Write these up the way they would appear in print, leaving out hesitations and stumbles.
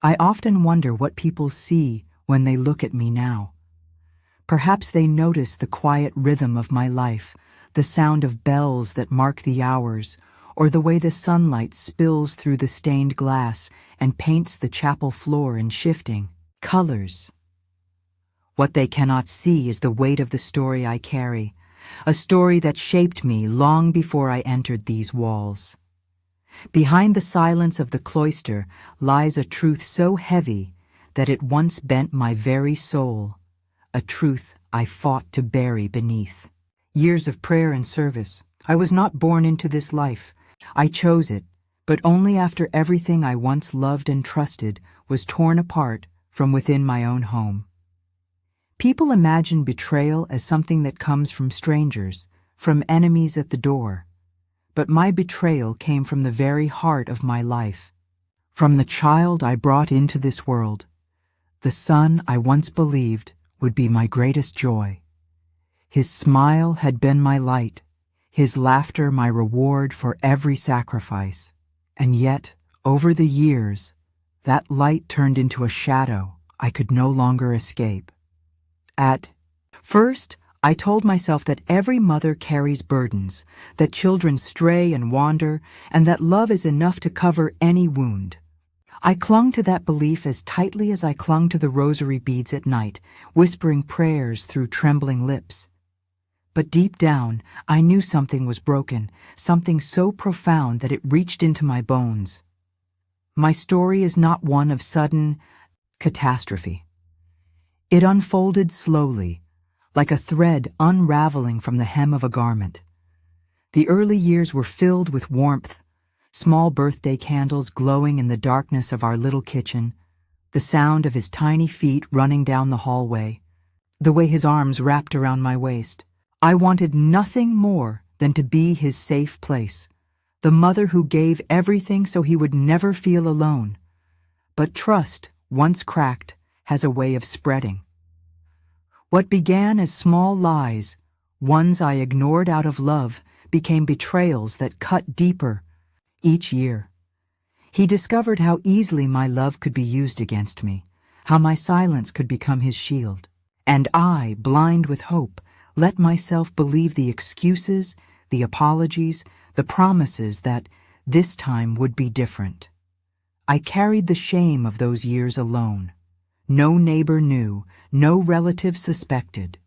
I often wonder what people see when they look at me now. Perhaps they notice the quiet rhythm of my life, the sound of bells that mark the hours, or the way the sunlight spills through the stained glass and paints the chapel floor in shifting colors. What they cannot see is the weight of the story I carry, a story that shaped me long before I entered these walls. Behind the silence of the cloister lies a truth so heavy that it once bent my very soul, a truth I fought to bury beneath. Years of prayer and service. I was not born into this life. I chose it, but only after everything I once loved and trusted was torn apart from within my own home. People imagine betrayal as something that comes from strangers, from enemies at the door. But my betrayal came from the very heart of my life, from the child I brought into this world, the son I once believed would be my greatest joy. His smile had been my light, his laughter my reward for every sacrifice. And yet, over the years, that light turned into a shadow I could no longer escape. At first, I told myself that every mother carries burdens, that children stray and wander, and that love is enough to cover any wound. I clung to that belief as tightly as I clung to the rosary beads at night, whispering prayers through trembling lips. But deep down, I knew something was broken, something so profound that it reached into my bones. My story is not one of sudden catastrophe. It unfolded slowly, like a thread unraveling from the hem of a garment. The early years were filled with warmth, small birthday candles glowing in the darkness of our little kitchen, the sound of his tiny feet running down the hallway, the way his arms wrapped around my waist. I wanted nothing more than to be his safe place, the mother who gave everything so he would never feel alone. But trust, once cracked, has a way of spreading. What began as small lies, ones I ignored out of love, became betrayals that cut deeper each year. He discovered how easily my love could be used against me, how my silence could become his shield. And I, blind with hope, let myself believe the excuses, the apologies, the promises that this time would be different. I carried the shame of those years alone. No neighbor knew, no relative suspected.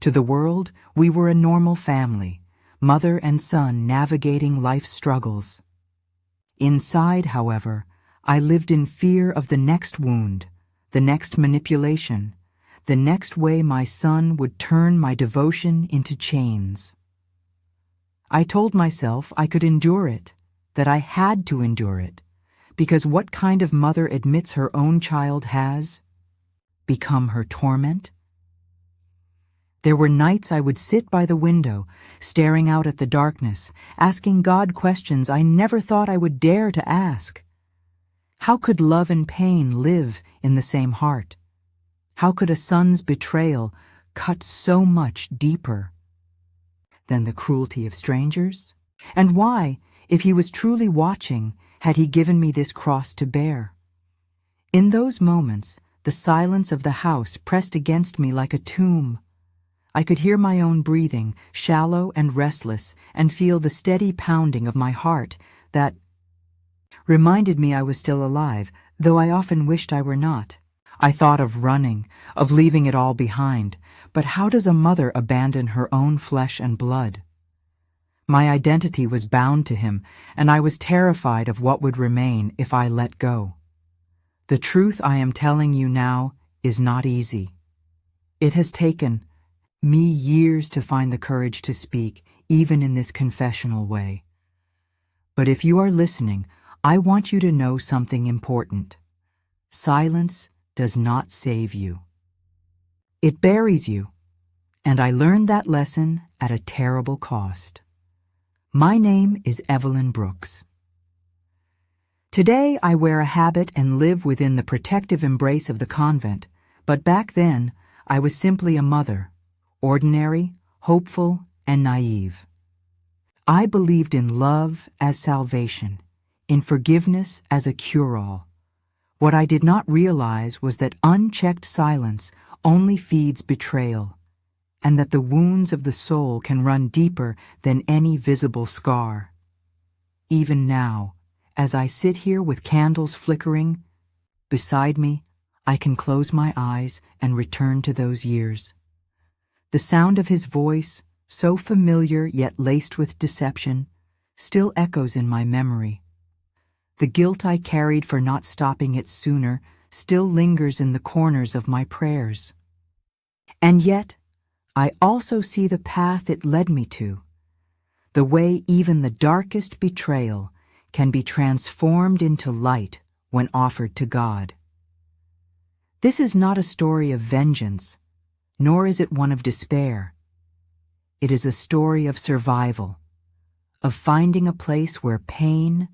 To the world, we were a normal family, mother and son navigating life's struggles. Inside, however, I lived in fear of the next wound, the next manipulation, the next way my son would turn my devotion into chains. I told myself I could endure it, that I had to endure it, because what kind of mother admits her own child has become her torment? There were nights I would sit by the window, staring out at the darkness, asking God questions I never thought I would dare to ask. How could love and pain live in the same heart? How could a son's betrayal cut so much deeper than the cruelty of strangers? And why, if he was truly watching, had he given me this cross to bear? In those moments, the silence of the house pressed against me like a tomb. I could hear my own breathing, shallow and restless, and feel the steady pounding of my heart that reminded me I was still alive, though I often wished I were not. I thought of running, of leaving it all behind, but how does a mother abandon her own flesh and blood? My identity was bound to him, and I was terrified of what would remain if I let go. The truth I am telling you now is not easy. It has taken me years to find the courage to speak, even in this confessional way. But if you are listening, I want you to know something important. Silence does not save you. It buries you, and I learned that lesson at a terrible cost. My name is Evelyn Brooks. Today I wear a habit and live within the protective embrace of the convent, but back then I was simply a mother, ordinary, hopeful, and naive. I believed in love as salvation, in forgiveness as a cure-all. What I did not realize was that unchecked silence only feeds betrayal, and that the wounds of the soul can run deeper than any visible scar. Even now, as I sit here with candles flickering beside me, I can close my eyes and return to those years. The sound of his voice, so familiar yet laced with deception, still echoes in my memory. The guilt I carried for not stopping it sooner still lingers in the corners of my prayers. And yet, I also see the path it led me to, the way even the darkest betrayal can be transformed into light when offered to God. This is not a story of vengeance, nor is it one of despair. It is a story of survival, of finding a place where pain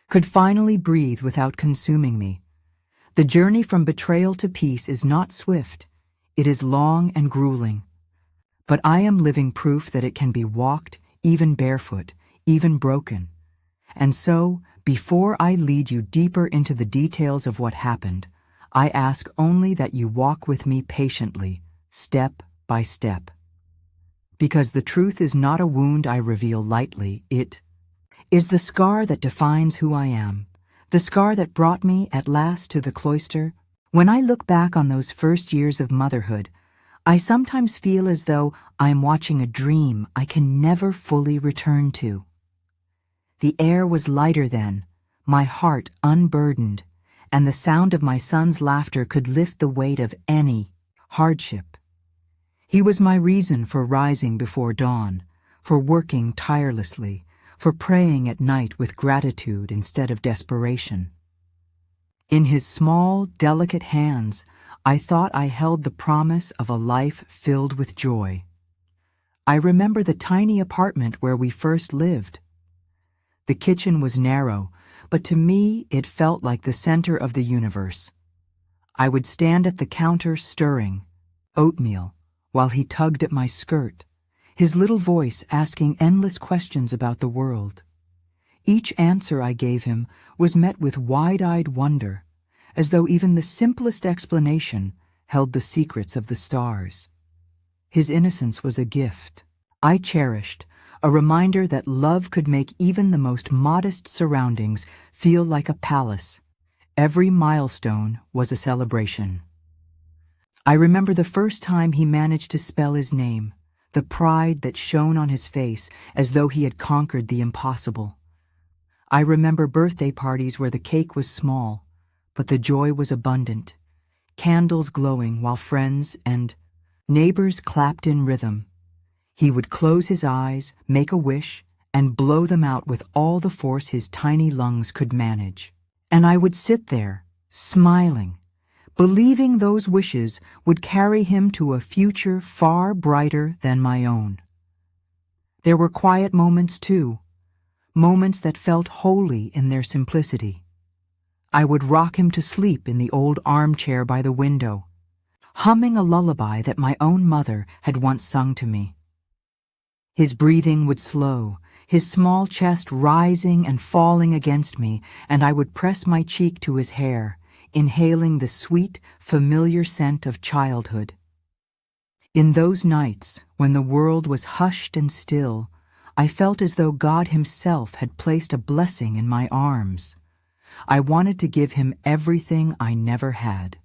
could finally breathe without consuming me. The journey from betrayal to peace is not swift, it is long and grueling. But I am living proof that it can be walked, even barefoot, even broken. And so, before I lead you deeper into the details of what happened, I ask only that you walk with me patiently, step by step. Because the truth is not a wound I reveal lightly, it is the scar that defines who I am, the scar that brought me at last to the cloister. When I look back on those first years of motherhood, I sometimes feel as though I am watching a dream I can never fully return to. The air was lighter then, my heart unburdened, and the sound of my son's laughter could lift the weight of any hardship. He was my reason for rising before dawn, for working tirelessly, for praying at night with gratitude instead of desperation. In his small, delicate hands, I thought I held the promise of a life filled with joy. I remember the tiny apartment where we first lived. The kitchen was narrow, but to me it felt like the center of the universe. I would stand at the counter stirring oatmeal while he tugged at my skirt, his little voice asking endless questions about the world. Each answer I gave him was met with wide-eyed wonder, as though even the simplest explanation held the secrets of the stars. His innocence was a gift I cherished, a reminder that love could make even the most modest surroundings feel like a palace. Every milestone was a celebration. I remember the first time he managed to spell his name, the pride that shone on his face as though he had conquered the impossible. I remember birthday parties where the cake was small, but the joy was abundant, candles glowing while friends and neighbors clapped in rhythm. He would close his eyes, make a wish, and blow them out with all the force his tiny lungs could manage. And I would sit there, smiling, believing those wishes would carry him to a future far brighter than my own. There were quiet moments too, moments that felt holy in their simplicity. I would rock him to sleep in the old armchair by the window, humming a lullaby that my own mother had once sung to me. His breathing would slow, his small chest rising and falling against me, and I would press my cheek to his hair, inhaling the sweet, familiar scent of childhood. In those nights, when the world was hushed and still, I felt as though God Himself had placed a blessing in my arms. I wanted to give Him everything I never had.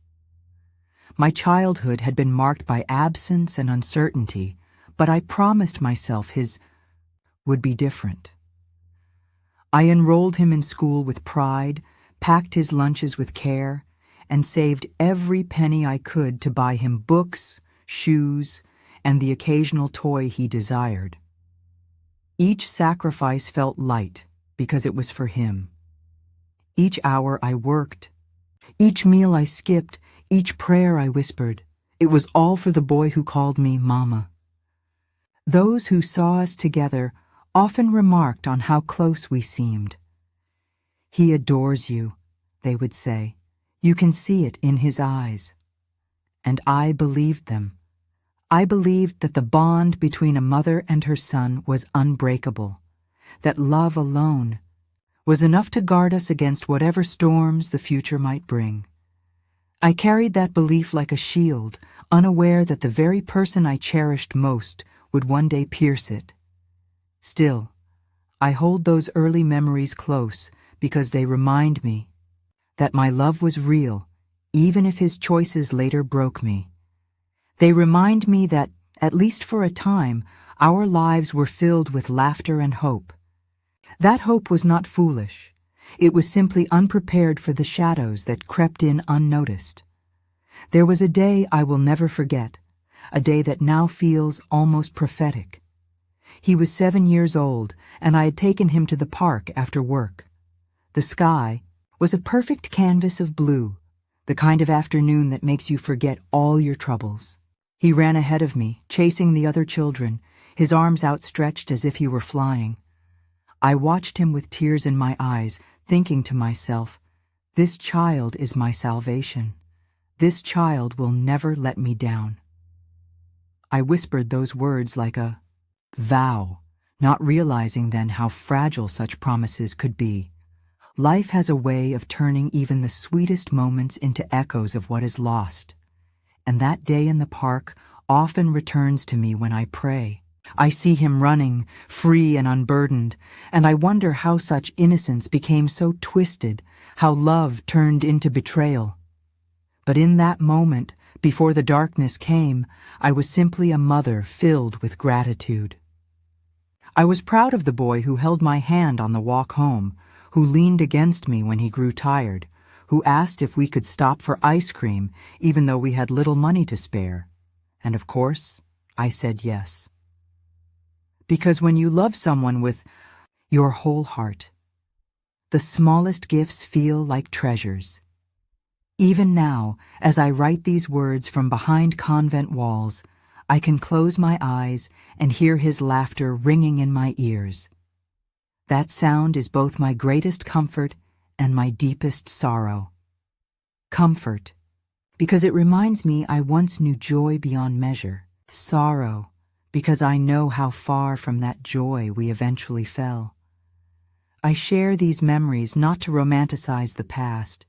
My childhood had been marked by absence and uncertainty, but I promised myself his would be different. I enrolled him in school with pride, packed his lunches with care, and saved every penny I could to buy him books, shoes, and the occasional toy he desired. Each sacrifice felt light because it was for him. Each hour I worked, each meal I skipped, each prayer I whispered, it was all for the boy who called me Mama. Those who saw us together often remarked on how close we seemed. "He adores you," they would say. "You can see it in his eyes." And I believed them. I believed that the bond between a mother and her son was unbreakable, that love alone was enough to guard us against whatever storms the future might bring. I carried that belief like a shield, unaware that the very person I cherished most would one day pierce it. Still, I hold those early memories close because they remind me that my love was real, even if his choices later broke me. They remind me that, at least for a time, our lives were filled with laughter and hope. That hope was not foolish. It was simply unprepared for the shadows that crept in unnoticed. There was a day I will never forget, a day that now feels almost prophetic. He was 7 years old, and I had taken him to the park after work. The sky was a perfect canvas of blue, the kind of afternoon that makes you forget all your troubles. He ran ahead of me, chasing the other children, his arms outstretched as if he were flying. I watched him with tears in my eyes, thinking to myself, "This child is my salvation. This child will never let me down." I whispered those words like a vow, not realizing then how fragile such promises could be. Life has a way of turning even the sweetest moments into echoes of what is lost. And that day in the park often returns to me when I pray. I see him running, free and unburdened, and I wonder how such innocence became so twisted, how love turned into betrayal. But in that moment, before the darkness came, I was simply a mother filled with gratitude. I was proud of the boy who held my hand on the walk home, who leaned against me when he grew tired, who asked if we could stop for ice cream even though we had little money to spare. And of course, I said yes. Because when you love someone with your whole heart, the smallest gifts feel like treasures. Even now, as I write these words from behind convent walls, I can close my eyes and hear his laughter ringing in my ears. That sound is both my greatest comfort and my deepest sorrow. Comfort, because it reminds me I once knew joy beyond measure. Sorrow, because I know how far from that joy we eventually fell. I share these memories not to romanticize the past,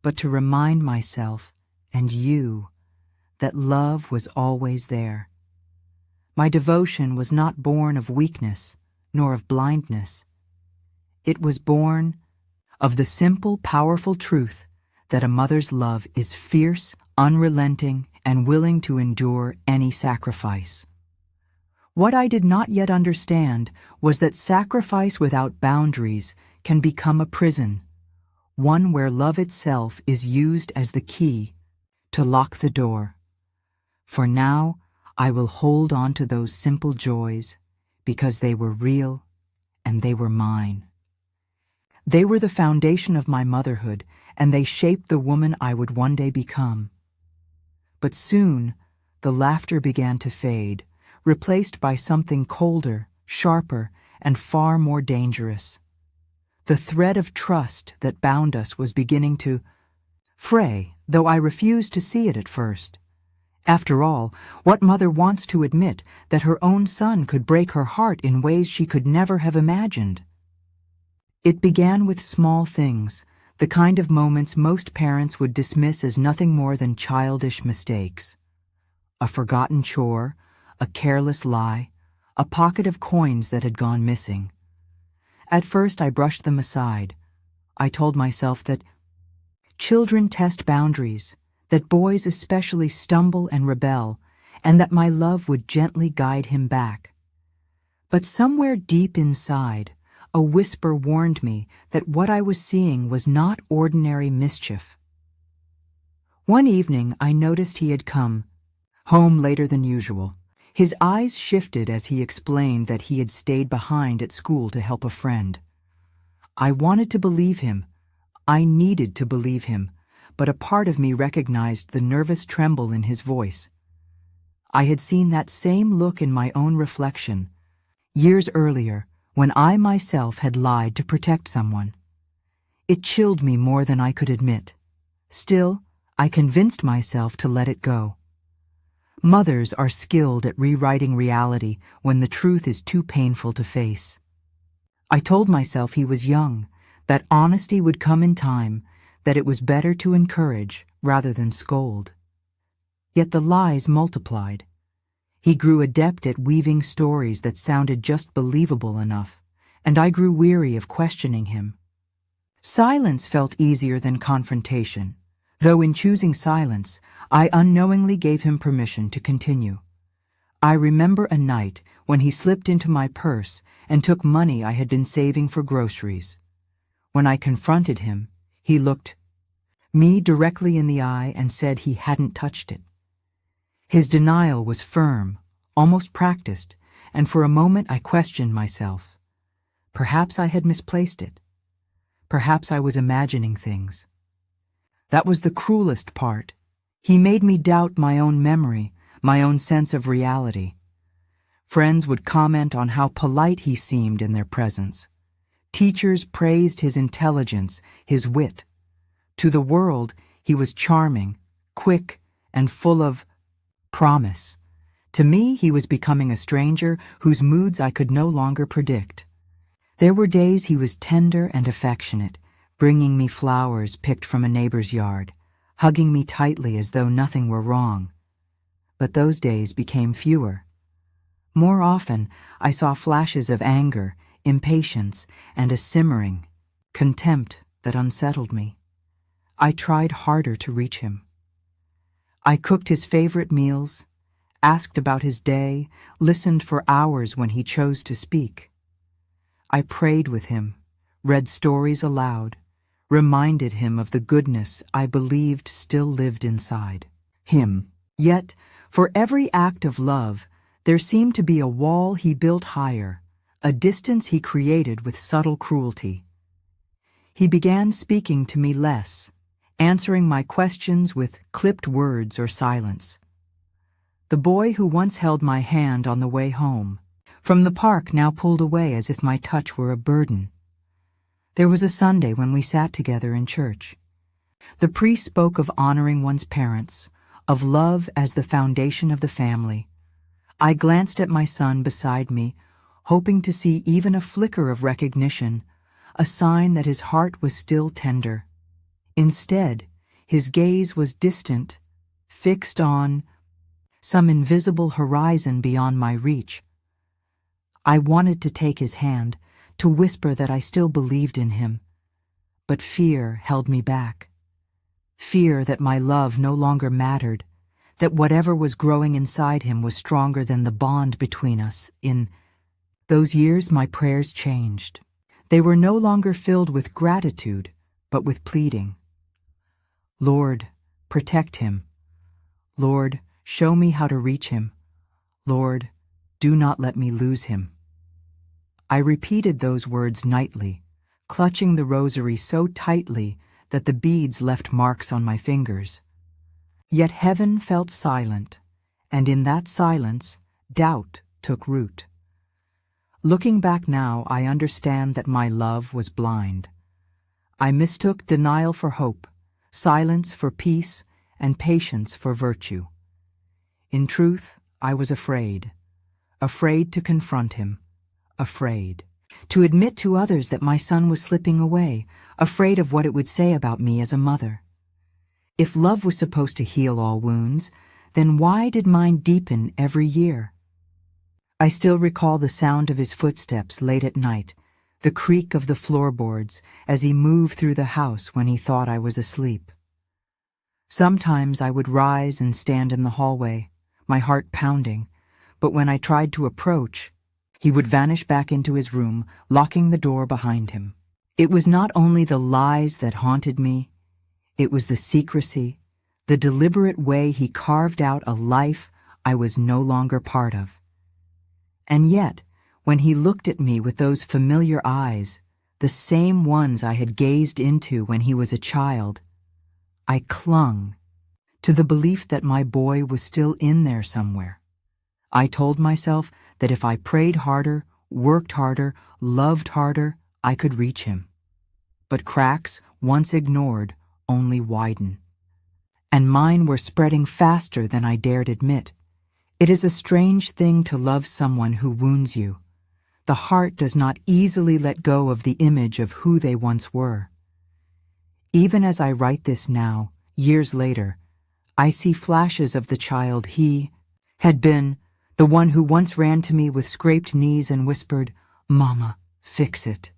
but to remind myself and you that love was always there. My devotion was not born of weakness nor of blindness. It was born of the simple, powerful truth that a mother's love is fierce, unrelenting, and willing to endure any sacrifice. What I did not yet understand was that sacrifice without boundaries can become a prison, one where love itself is used as the key to lock the door. For now, I will hold on to those simple joys because they were real and they were mine. They were the foundation of my motherhood, and they shaped the woman I would one day become. But soon, the laughter began to fade, replaced by something colder, sharper, and far more dangerous. The thread of trust that bound us was beginning to fray, though I refused to see it at first. After all, what mother wants to admit that her own son could break her heart in ways she could never have imagined? It began with small things, the kind of moments most parents would dismiss as nothing more than childish mistakes. A forgotten chore, a careless lie, a pocket of coins that had gone missing. At first I brushed them aside. I told myself that children test boundaries, that boys especially stumble and rebel, and that my love would gently guide him back. But somewhere deep inside, a whisper warned me that what I was seeing was not ordinary mischief. One evening I noticed he had come home later than usual. His eyes shifted as he explained that he had stayed behind at school to help a friend. I wanted to believe him. I needed to believe him, but a part of me recognized the nervous tremble in his voice. I had seen that same look in my own reflection, years earlier, when I myself had lied to protect someone. It chilled me more than I could admit. Still, I convinced myself to let it go. Mothers are skilled at rewriting reality when the truth is too painful to face. I told myself he was young, that honesty would come in time, that it was better to encourage rather than scold. Yet the lies multiplied. He grew adept at weaving stories that sounded just believable enough, and I grew weary of questioning him. Silence felt easier than confrontation, though in choosing silence, I unknowingly gave him permission to continue. I remember a night when he slipped into my purse and took money I had been saving for groceries. When I confronted him, he looked me directly in the eye and said he hadn't touched it. His denial was firm, almost practiced, and for a moment I questioned myself. Perhaps I had misplaced it. Perhaps I was imagining things. That was the cruelest part. He made me doubt my own memory, my own sense of reality. Friends would comment on how polite he seemed in their presence. Teachers praised his intelligence, his wit. To the world, he was charming, quick, and full of promise. To me, he was becoming a stranger whose moods I could no longer predict. There were days he was tender and affectionate, bringing me flowers picked from a neighbor's yard, hugging me tightly as though nothing were wrong. But those days became fewer. More often, I saw flashes of anger, impatience, and a simmering contempt that unsettled me. I tried harder to reach him. I cooked his favorite meals, asked about his day, listened for hours when he chose to speak. I prayed with him, read stories aloud, reminded him of the goodness I believed still lived inside him. Yet, for every act of love, there seemed to be a wall he built higher, a distance he created with subtle cruelty. He began speaking to me less, answering my questions with clipped words or silence. The boy who once held my hand on the way home from the park now pulled away as if my touch were a burden. There was a Sunday when we sat together in church. The priest spoke of honoring one's parents, of love as the foundation of the family. I glanced at my son beside me, hoping to see even a flicker of recognition, a sign that his heart was still tender. Instead, his gaze was distant, fixed on some invisible horizon beyond my reach. I wanted to take his hand, to whisper that I still believed in him, but fear held me back. Fear that my love no longer mattered, that whatever was growing inside him was stronger than the bond between us. In those years, my prayers changed. They were no longer filled with gratitude, but with pleading. Lord, protect him. Lord, show me how to reach him. Lord, do not let me lose him. I repeated those words nightly, clutching the rosary so tightly that the beads left marks on my fingers. Yet heaven felt silent, and in that silence, doubt took root. Looking back now, I understand that my love was blind. I mistook denial for hope, silence for peace, and patience for virtue. In truth, I was afraid to confront him, afraid to admit to others that my son was slipping away, afraid of what it would say about me as a mother. If love was supposed to heal all wounds, then why did mine deepen every year? I still recall the sound of his footsteps late at night, the creak of the floorboards as he moved through the house when he thought I was asleep. Sometimes I would rise and stand in the hallway, my heart pounding, but when I tried to approach, he would vanish back into his room, locking the door behind him. It was not only the lies that haunted me, it was the secrecy, the deliberate way he carved out a life I was no longer part of. And yet, when he looked at me with those familiar eyes, the same ones I had gazed into when he was a child, I clung to the belief that my boy was still in there somewhere. I told myself that if I prayed harder, worked harder, loved harder, I could reach him. But cracks, once ignored, only widen. And mine were spreading faster than I dared admit. It is a strange thing to love someone who wounds you. The heart does not easily let go of the image of who they once were. Even as I write this now, years later, I see flashes of the child he had been, the one who once ran to me with scraped knees and whispered, "Mama, fix it."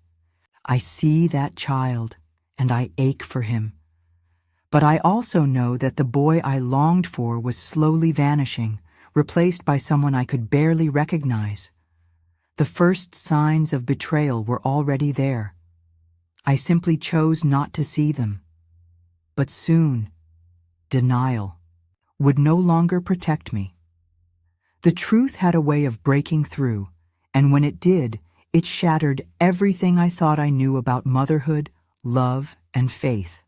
I see that child, and I ache for him. But I also know that the boy I longed for was slowly vanishing, replaced by someone I could barely recognize. The first signs of betrayal were already there. I simply chose not to see them. But soon, denial would no longer protect me. The truth had a way of breaking through, and when it did, it shattered everything I thought I knew about motherhood, love, and faith.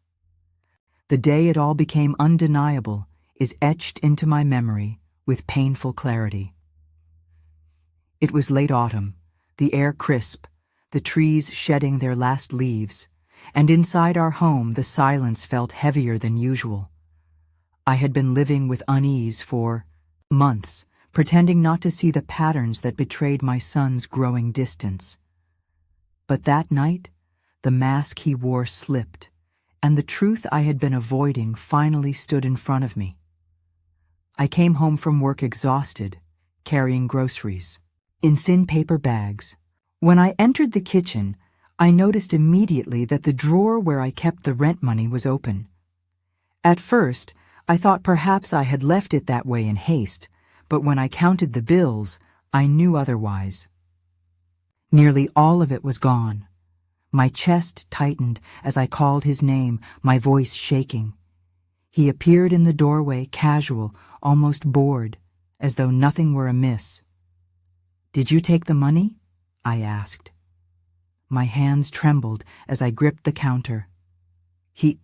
The day it all became undeniable is etched into my memory with painful clarity. It was late autumn, the air crisp, the trees shedding their last leaves, and inside our home the silence felt heavier than usual. I had been living with unease for months, pretending not to see the patterns that betrayed my son's growing distance. But that night, the mask he wore slipped, and the truth I had been avoiding finally stood in front of me. I came home from work exhausted, carrying groceries in thin paper bags. When I entered the kitchen, I noticed immediately that the drawer where I kept the rent money was open. At first, I thought perhaps I had left it that way in haste, but when I counted the bills, I knew otherwise. Nearly all of it was gone. My chest tightened as I called his name, my voice shaking. He appeared in the doorway, casual, almost bored, as though nothing were amiss. "Did you take the money?" I asked. My hands trembled as I gripped the counter. He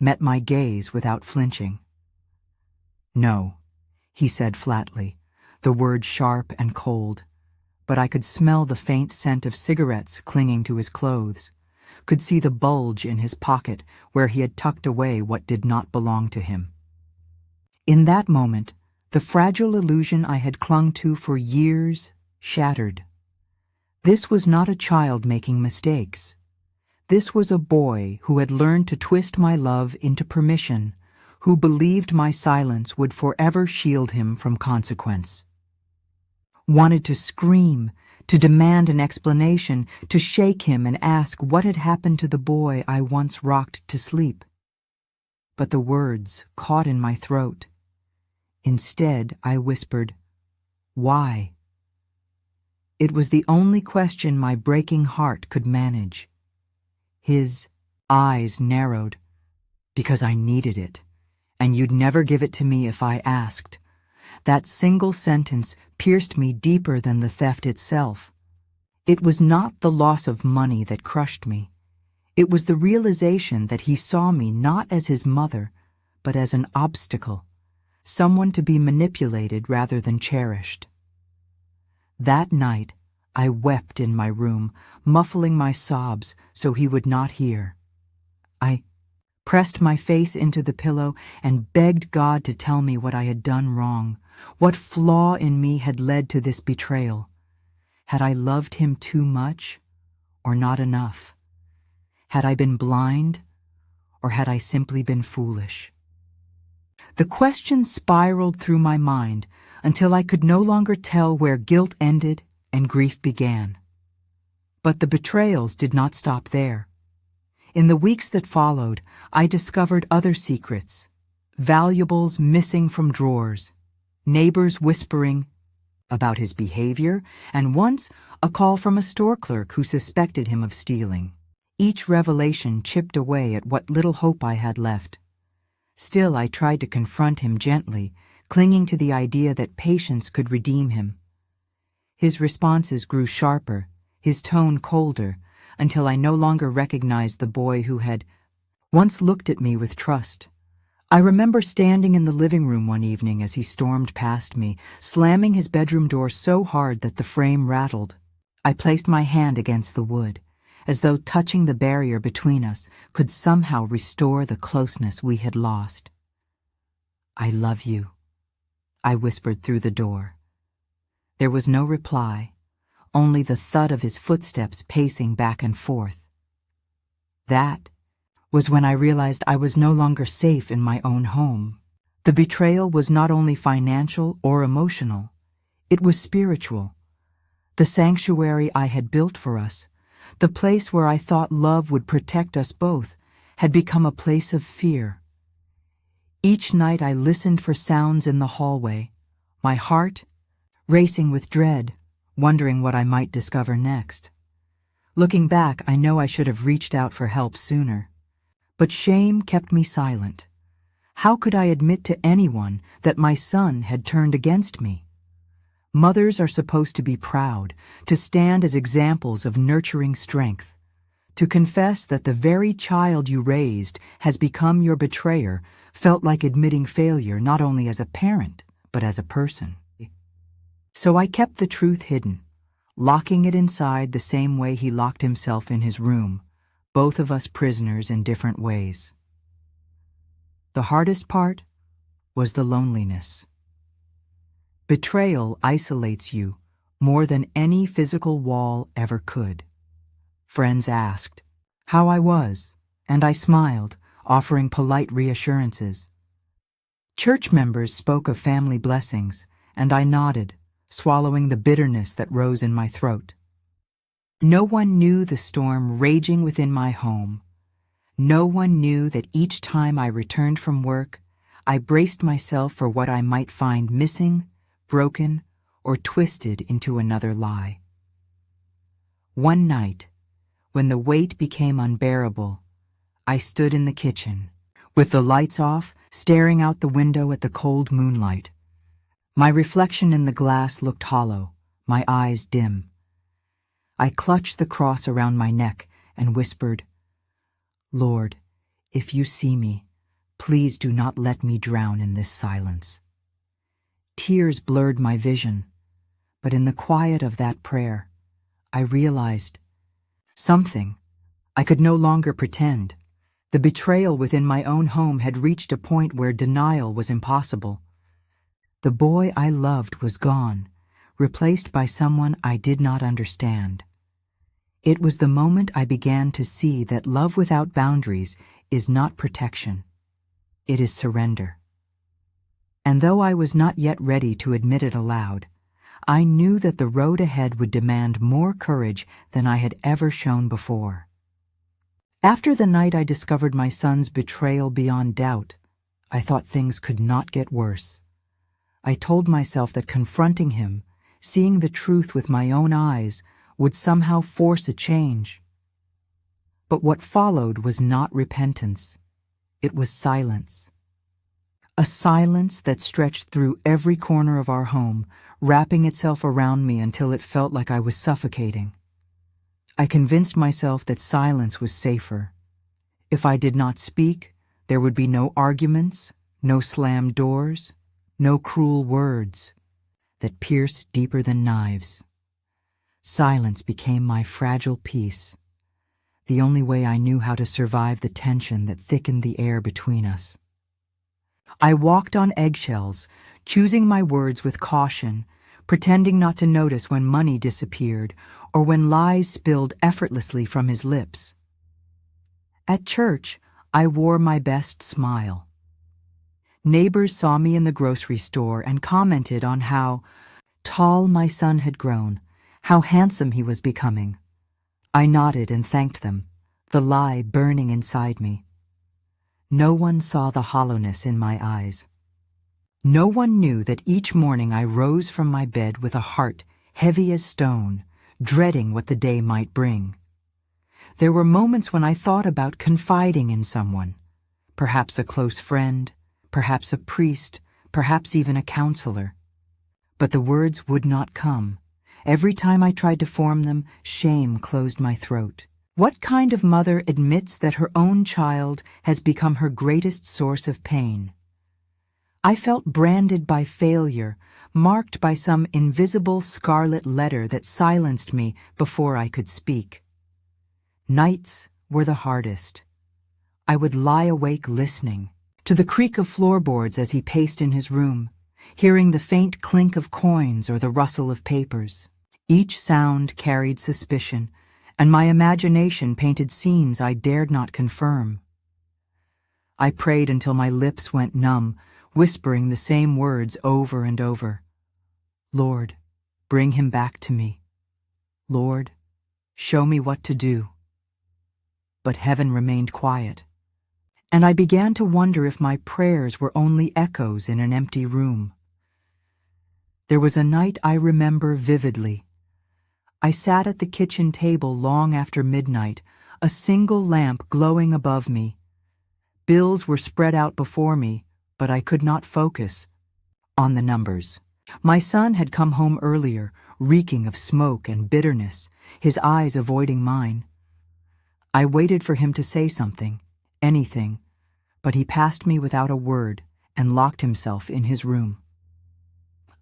met my gaze without flinching. "No," he said flatly, the word sharp and cold. But I could smell the faint scent of cigarettes clinging to his clothes, could see the bulge in his pocket where he had tucked away what did not belong to him. In that moment, the fragile illusion I had clung to for years shattered. This was not a child making mistakes. This was a boy who had learned to twist my love into permission, who believed my silence would forever shield him from consequence. Wanted to scream, to demand an explanation, to shake him and ask what had happened to the boy I once rocked to sleep. But the words caught in my throat. Instead, I whispered, "Why?" It was the only question my breaking heart could manage. His eyes narrowed. "Because I needed it, and you'd never give it to me if I asked." That single sentence pierced me deeper than the theft itself. It was not the loss of money that crushed me. It was the realization that he saw me not as his mother, but as an obstacle, someone to be manipulated rather than cherished. That night, I wept in my room, muffling my sobs so he would not hear. I pressed my face into the pillow and begged God to tell me what I had done wrong, what flaw in me had led to this betrayal. Had I loved him too much or not enough? Had I been blind or had I simply been foolish? The questions spiraled through my mind until I could no longer tell where guilt ended and grief began. But the betrayals did not stop there. In the weeks that followed, I discovered other secrets, valuables missing from drawers, neighbors whispering about his behavior, and once a call from a store clerk who suspected him of stealing. Each revelation chipped away at what little hope I had left. Still, I tried to confront him gently, clinging to the idea that patience could redeem him. His responses grew sharper, his tone colder, until I no longer recognized the boy who had once looked at me with trust. I remember standing in the living room one evening as he stormed past me, slamming his bedroom door so hard that the frame rattled. I placed my hand against the wood, as though touching the barrier between us could somehow restore the closeness we had lost. "I love you," I whispered through the door. There was no reply, only the thud of his footsteps pacing back and forth. That was when I realized I was no longer safe in my own home. The betrayal was not only financial or emotional, it was spiritual. The sanctuary I had built for us, the place where I thought love would protect us both, had become a place of fear. Each night I listened for sounds in the hallway, my heart racing with dread, wondering what I might discover next. Looking back, I know I should have reached out for help sooner. But shame kept me silent. How could I admit to anyone that my son had turned against me? Mothers are supposed to be proud, to stand as examples of nurturing strength. To confess that the very child you raised has become your betrayer felt like admitting failure not only as a parent, but as a person. So I kept the truth hidden, locking it inside the same way he locked himself in his room, both of us prisoners in different ways. The hardest part was the loneliness. Betrayal isolates you more than any physical wall ever could. Friends asked how I was, and I smiled, offering polite reassurances. Church members spoke of family blessings, and I nodded, swallowing the bitterness that rose in my throat. No one knew the storm raging within my home. No one knew that each time I returned from work, I braced myself for what I might find missing, broken, or twisted into another lie. One night, when the weight became unbearable, I stood in the kitchen, with the lights off, staring out the window at the cold moonlight. My reflection in the glass looked hollow, my eyes dim. I clutched the cross around my neck and whispered, "Lord, if you see me, please do not let me drown in this silence." Tears blurred my vision, but in the quiet of that prayer, I realized something. I could no longer pretend. The betrayal within my own home had reached a point where denial was impossible. The boy I loved was gone, replaced by someone I did not understand. It was the moment I began to see that love without boundaries is not protection. It is surrender. And though I was not yet ready to admit it aloud, I knew that the road ahead would demand more courage than I had ever shown before. After the night I discovered my son's betrayal beyond doubt, I thought things could not get worse. I told myself that confronting him, seeing the truth with my own eyes, would somehow force a change. But what followed was not repentance. It was silence. A silence that stretched through every corner of our home, wrapping itself around me until it felt like I was suffocating. I convinced myself that silence was safer. If I did not speak, there would be no arguments, no slammed doors, no cruel words that pierced deeper than knives. Silence became my fragile peace, the only way I knew how to survive the tension that thickened the air between us. I walked on eggshells, choosing my words with caution, pretending not to notice when money disappeared or when lies spilled effortlessly from his lips. At church, I wore my best smile. Neighbors saw me in the grocery store and commented on how tall my son had grown, how handsome he was becoming. I nodded and thanked them, the lie burning inside me. No one saw the hollowness in my eyes. No one knew that each morning I rose from my bed with a heart heavy as stone, dreading what the day might bring. There were moments when I thought about confiding in someone, perhaps a close friend, perhaps a priest, perhaps even a counselor. But the words would not come. Every time I tried to form them, shame closed my throat. What kind of mother admits that her own child has become her greatest source of pain? I felt branded by failure, marked by some invisible scarlet letter that silenced me before I could speak. Nights were the hardest. I would lie awake listening to the creak of floorboards as he paced in his room, hearing the faint clink of coins or the rustle of papers. Each sound carried suspicion, and my imagination painted scenes I dared not confirm. I prayed until my lips went numb, whispering the same words over and over. Lord, bring him back to me. Lord, show me what to do. But heaven remained quiet, and I began to wonder if my prayers were only echoes in an empty room. There was a night I remember vividly. I sat at the kitchen table long after midnight, a single lamp glowing above me. Bills were spread out before me, but I could not focus on the numbers. My son had come home earlier, reeking of smoke and bitterness, his eyes avoiding mine. I waited for him to say something, anything, but he passed me without a word and locked himself in his room.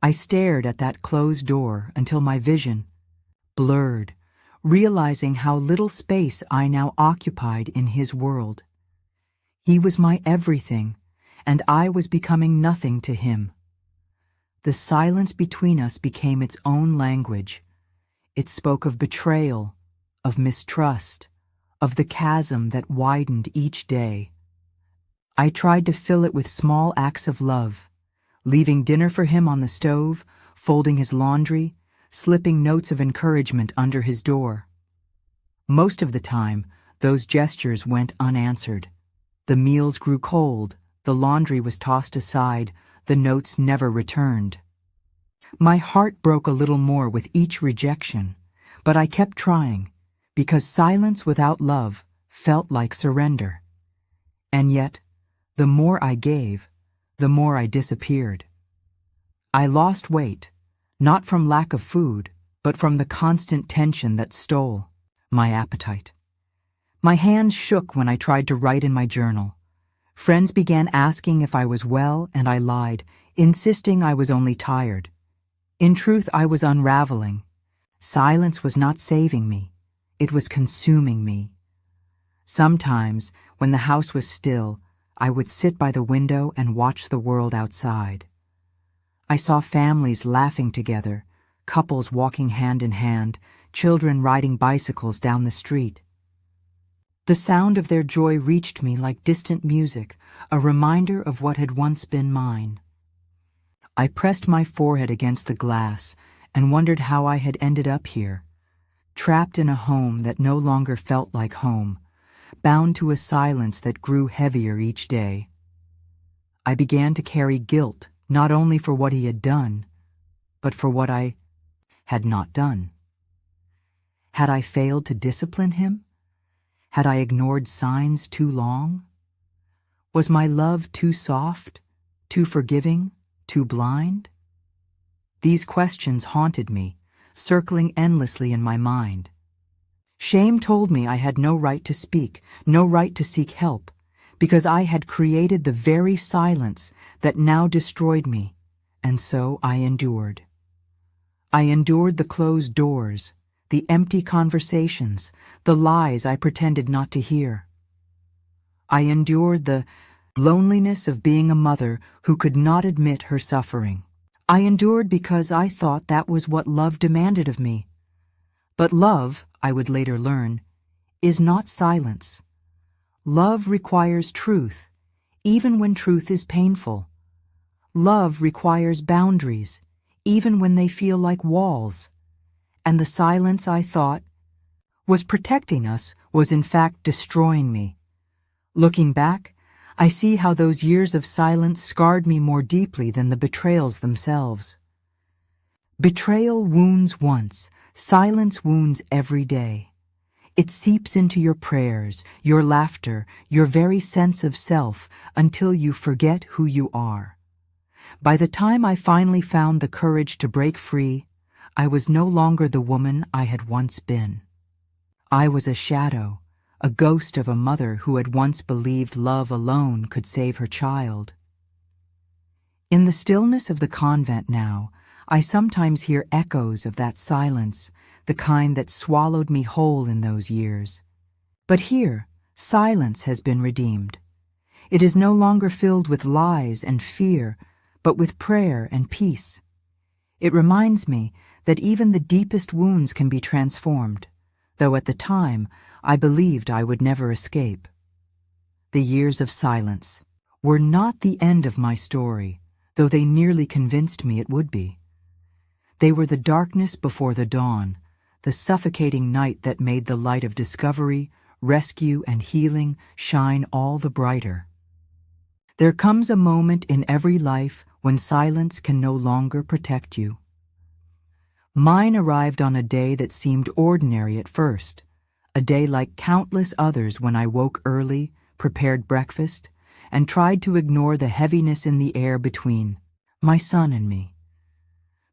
I stared at that closed door until my vision blurred, realizing how little space I now occupied in his world. He was my everything, and I was becoming nothing to him. The silence between us became its own language. It spoke of betrayal, of mistrust, of the chasm that widened each day. I tried to fill it with small acts of love, leaving dinner for him on the stove, folding his laundry, slipping notes of encouragement under his door. Most of the time, those gestures went unanswered. The meals grew cold, the laundry was tossed aside, the notes never returned. My heart broke a little more with each rejection, but I kept trying, because silence without love felt like surrender. And yet, the more I gave, the more I disappeared. I lost weight, not from lack of food, but from the constant tension that stole my appetite. My hands shook when I tried to write in my journal. Friends began asking if I was well, and I lied, insisting I was only tired. In truth, I was unraveling. Silence was not saving me. It was consuming me. Sometimes, when the house was still, I would sit by the window and watch the world outside. I saw families laughing together, couples walking hand in hand, children riding bicycles down the street. The sound of their joy reached me like distant music, a reminder of what had once been mine. I pressed my forehead against the glass and wondered how I had ended up here, trapped in a home that no longer felt like home, bound to a silence that grew heavier each day. I began to carry guilt, not only for what he had done, but for what I had not done. Had I failed to discipline him? Had I ignored signs too long? Was my love too soft, too forgiving, too blind? These questions haunted me, circling endlessly in my mind. Shame told me I had no right to speak, no right to seek help, because I had created the very silence that now destroyed me, and so I endured. I endured the closed doors, the empty conversations, the lies I pretended not to hear. I endured the loneliness of being a mother who could not admit her suffering. I endured because I thought that was what love demanded of me. But love, I would later learn, is not silence. Love requires truth, even when truth is painful. Love requires boundaries, even when they feel like walls. And the silence I thought was protecting us was in fact destroying me. Looking back, I see how those years of silence scarred me more deeply than the betrayals themselves. Betrayal wounds once, silence wounds every day. It seeps into your prayers, your laughter, your very sense of self, until you forget who you are. By the time I finally found the courage to break free, I was no longer the woman I had once been. I was a shadow, a ghost of a mother who had once believed love alone could save her child. In the stillness of the convent now, I sometimes hear echoes of that silence, the kind that swallowed me whole in those years. But here, silence has been redeemed. It is no longer filled with lies and fear, but with prayer and peace. It reminds me that even the deepest wounds can be transformed, though at the time I believed I would never escape. The years of silence were not the end of my story, though they nearly convinced me it would be. They were the darkness before the dawn, the suffocating night that made the light of discovery, rescue, and healing shine all the brighter. There comes a moment in every life when silence can no longer protect you. Mine arrived on a day that seemed ordinary at first, a day like countless others when I woke early, prepared breakfast, and tried to ignore the heaviness in the air between my son and me.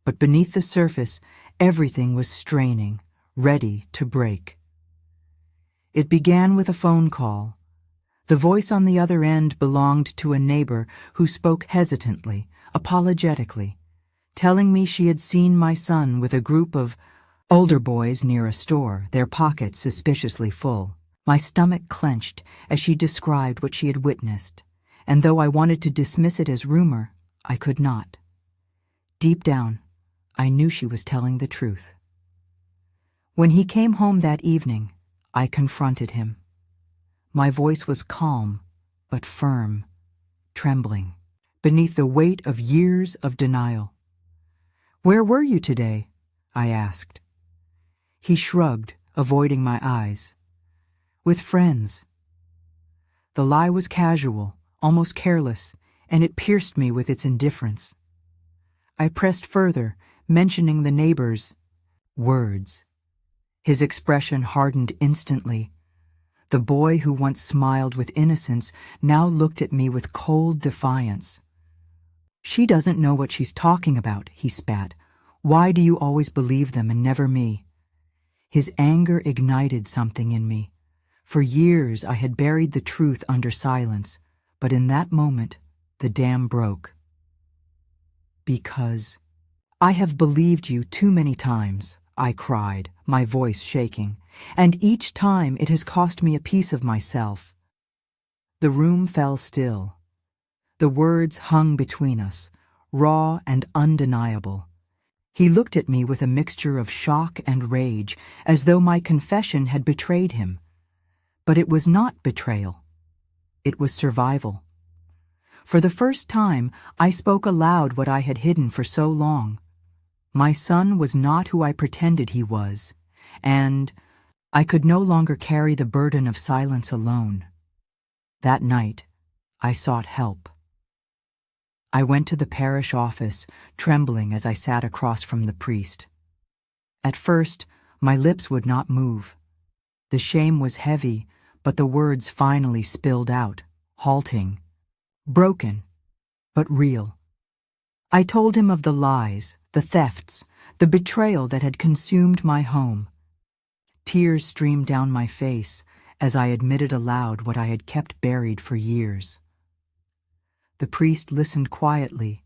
But beneath the surface, everything was straining, ready to break. It began with a phone call. The voice on the other end belonged to a neighbor who spoke hesitantly, apologetically, telling me she had seen my son with a group of older boys near a store, their pockets suspiciously full. My stomach clenched as she described what she had witnessed, and though I wanted to dismiss it as rumor, I could not. Deep down, I knew she was telling the truth. When he came home that evening, I confronted him. My voice was calm, but firm, trembling, beneath the weight of years of denial. "Where were you today?" I asked. He shrugged, avoiding my eyes. "With friends." The lie was casual, almost careless, and it pierced me with its indifference. I pressed further, mentioning the neighbor's words. His expression hardened instantly. The boy who once smiled with innocence now looked at me with cold defiance. "She doesn't know what she's talking about," he spat. "Why do you always believe them and never me?" His anger ignited something in me. For years I had buried the truth under silence, but in that moment the dam broke. "Because I have believed you too many times," I cried, my voice shaking, "and each time it has cost me a piece of myself." The room fell still. The words hung between us, raw and undeniable. He looked at me with a mixture of shock and rage, as though my confession had betrayed him. But it was not betrayal. It was survival. For the first time, I spoke aloud what I had hidden for so long. My son was not who I pretended he was, and I could no longer carry the burden of silence alone. That night, I sought help. I went to the parish office, trembling as I sat across from the priest. At first, my lips would not move. The shame was heavy, but the words finally spilled out, halting, broken, but real. I told him of the lies, the thefts, the betrayal that had consumed my home. Tears streamed down my face as I admitted aloud what I had kept buried for years. The priest listened quietly,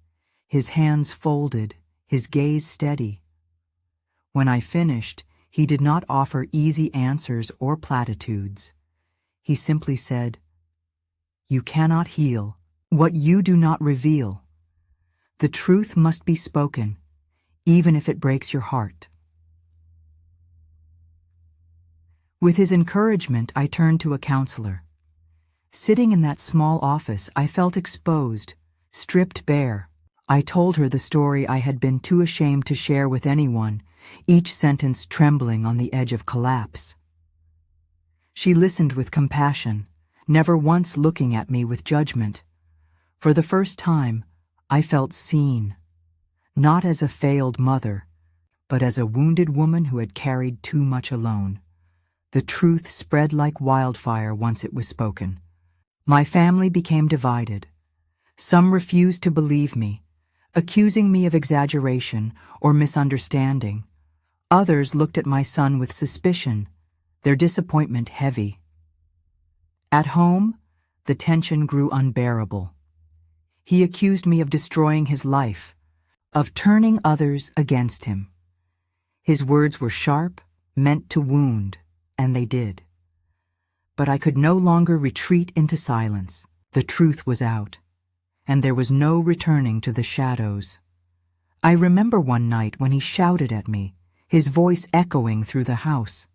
his hands folded, his gaze steady. When I finished, he did not offer easy answers or platitudes. He simply said, "You cannot heal what you do not reveal. The truth must be spoken, even if it breaks your heart." With his encouragement, I turned to a counselor. Sitting in that small office, I felt exposed, stripped bare. I told her the story I had been too ashamed to share with anyone, each sentence trembling on the edge of collapse. She listened with compassion, never once looking at me with judgment. For the first time, I felt seen, not as a failed mother, but as a wounded woman who had carried too much alone. The truth spread like wildfire once it was spoken. My family became divided. Some refused to believe me, accusing me of exaggeration or misunderstanding. Others looked at my son with suspicion, their disappointment heavy. At home, the tension grew unbearable. He accused me of destroying his life, of turning others against him. His words were sharp, meant to wound, and they did. But I could no longer retreat into silence. The truth was out, and there was no returning to the shadows. I remember one night when he shouted at me, his voice echoing through the house.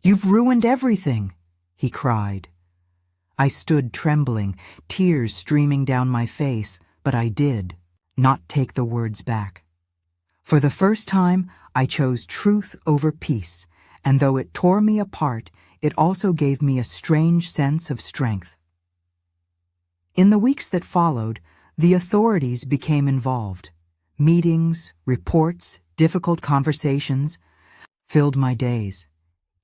"You've ruined everything," he cried. I stood trembling, tears streaming down my face, but I did not take the words back. For the first time, I chose truth over peace, and though it tore me apart, it also gave me a strange sense of strength. In the weeks that followed, the authorities became involved. Meetings, reports, difficult conversations filled my days.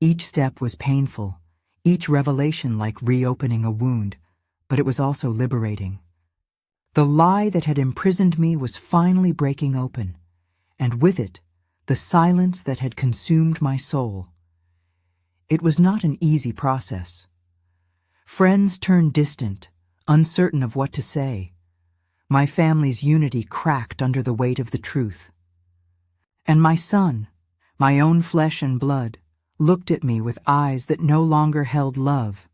Each step was painful, each revelation like reopening a wound, but it was also liberating. The lie that had imprisoned me was finally breaking open, and with it, the silence that had consumed my soul. It was not an easy process. Friends turned distant, uncertain of what to say. My family's unity cracked under the weight of the truth. And my son, my own flesh and blood, looked at me with eyes that no longer held love,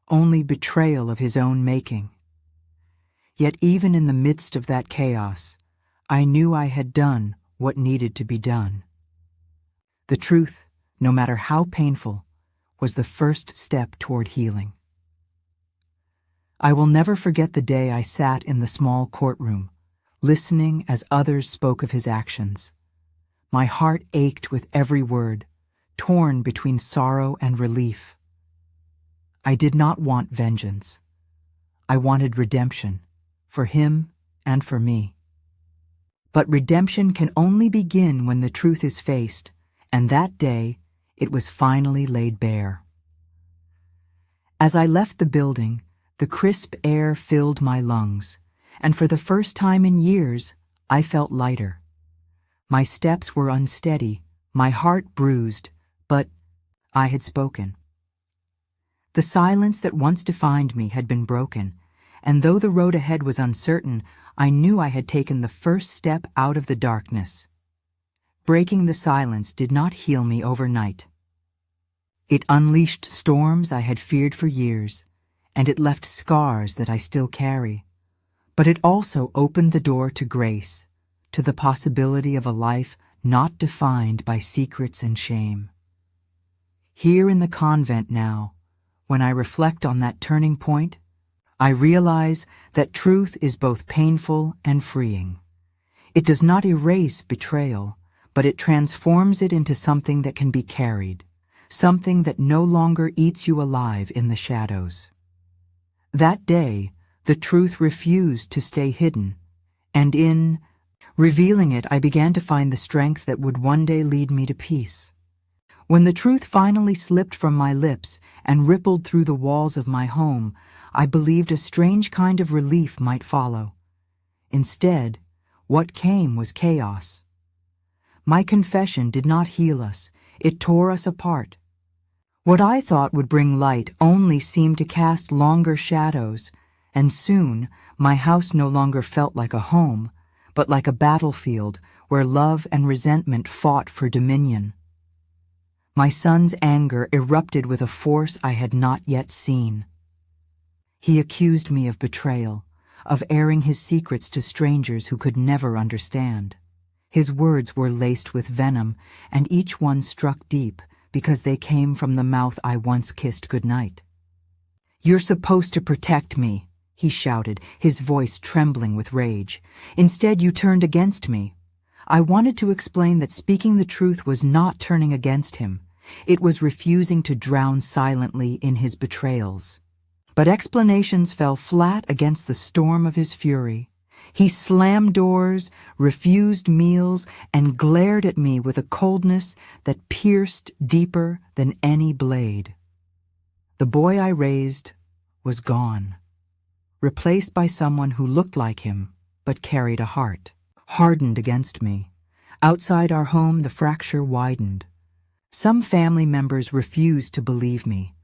only betrayal of his own making. Yet even in the midst of that chaos, I knew I had done what needed to be done. The truth, no matter how painful, was the first step toward healing. I will never forget the day I sat in the small courtroom, listening as others spoke of his actions. My heart ached with every word, torn between sorrow and relief. I did not want vengeance. I wanted redemption, for him and for me. But redemption can only begin when the truth is faced, and that day it was finally laid bare. As I left the building, the crisp air filled my lungs, and for the first time in years, I felt lighter. My steps were unsteady, my heart bruised, but I had spoken. The silence that once defined me had been broken, and though the road ahead was uncertain, I knew I had taken the first step out of the darkness. Breaking the silence did not heal me overnight. It unleashed storms I had feared for years, and it left scars that I still carry. But it also opened the door to grace, to the possibility of a life not defined by secrets and shame. Here in the convent now, when I reflect on that turning point, I realize that truth is both painful and freeing. It does not erase betrayal, but it transforms it into something that can be carried, something that no longer eats you alive in the shadows. That day, the truth refused to stay hidden, and in revealing it, I began to find the strength that would one day lead me to peace. When the truth finally slipped from my lips and rippled through the walls of my home, I believed a strange kind of relief might follow. Instead, what came was chaos. My confession did not heal us, it tore us apart. What I thought would bring light only seemed to cast longer shadows, and soon my house no longer felt like a home, but like a battlefield where love and resentment fought for dominion. My son's anger erupted with a force I had not yet seen. He accused me of betrayal, of airing his secrets to strangers who could never understand. His words were laced with venom, and each one struck deep because they came from the mouth I once kissed goodnight. "You're supposed to protect me," he shouted, his voice trembling with rage. "Instead, you turned against me." I wanted to explain that speaking the truth was not turning against him. It was refusing to drown silently in his betrayals. But explanations fell flat against the storm of his fury. He slammed doors, refused meals, and glared at me with a coldness that pierced deeper than any blade. The boy I raised was gone, replaced by someone who looked like him but carried a heart, hardened against me. Outside our home, the fracture widened. Some family members refused to believe me.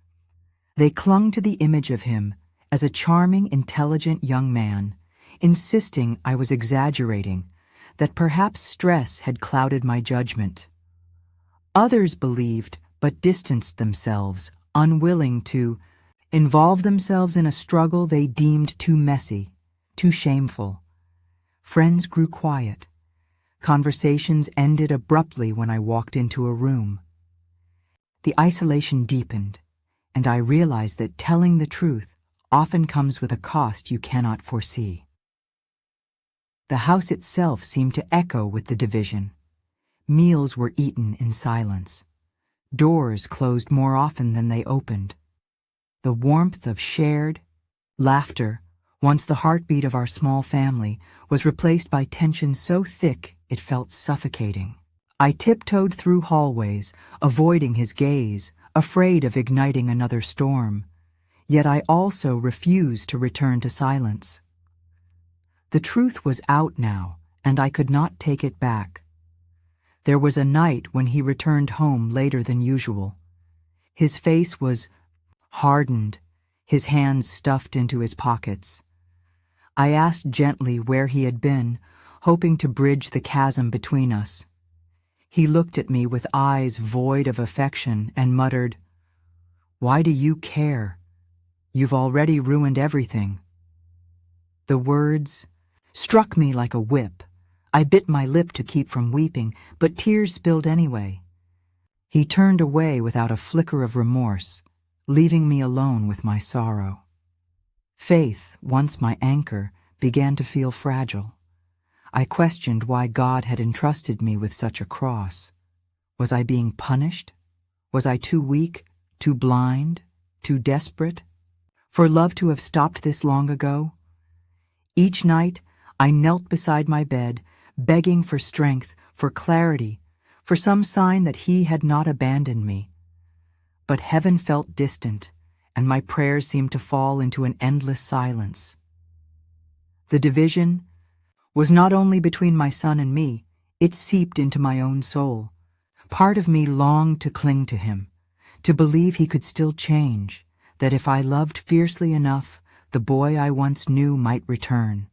They clung to the image of him as a charming, intelligent young man, insisting I was exaggerating, that perhaps stress had clouded my judgment. Others believed but distanced themselves, unwilling to involve themselves in a struggle they deemed too messy, too shameful. Friends grew quiet. Conversations ended abruptly when I walked into a room. The isolation deepened, and I realized that telling the truth often comes with a cost you cannot foresee. The house itself seemed to echo with the division. Meals were eaten in silence. Doors closed more often than they opened. The warmth of shared laughter, once the heartbeat of our small family, was replaced by tension so thick it felt suffocating. I tiptoed through hallways, avoiding his gaze, afraid of igniting another storm. Yet I also refused to return to silence. The truth was out now, and I could not take it back. There was a night when he returned home later than usual. His face was hardened, his hands stuffed into his pockets. I asked gently where he had been, hoping to bridge the chasm between us. He looked at me with eyes void of affection and muttered, "Why do you care? You've already ruined everything." The words struck me like a whip. I bit my lip to keep from weeping, but tears spilled anyway. He turned away without a flicker of remorse, leaving me alone with my sorrow. Faith, once my anchor, began to feel fragile. I questioned why God had entrusted me with such a cross. Was I being punished? Was I too weak, too blind, too desperate for love to have stopped this long ago? Each night, I knelt beside my bed, begging for strength, for clarity, for some sign that he had not abandoned me. But heaven felt distant, and my prayers seemed to fall into an endless silence. The division was not only between my son and me, it seeped into my own soul. Part of me longed to cling to him, to believe he could still change, that if I loved fiercely enough, the boy I once knew might return.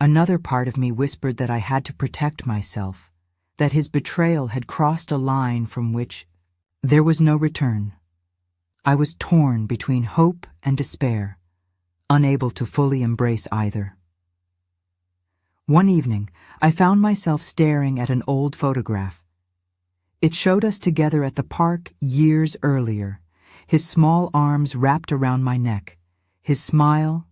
Another part of me whispered that I had to protect myself, that his betrayal had crossed a line from which there was no return. I was torn between hope and despair, unable to fully embrace either. One evening, I found myself staring at an old photograph. It showed us together at the park years earlier, his small arms wrapped around my neck, his smile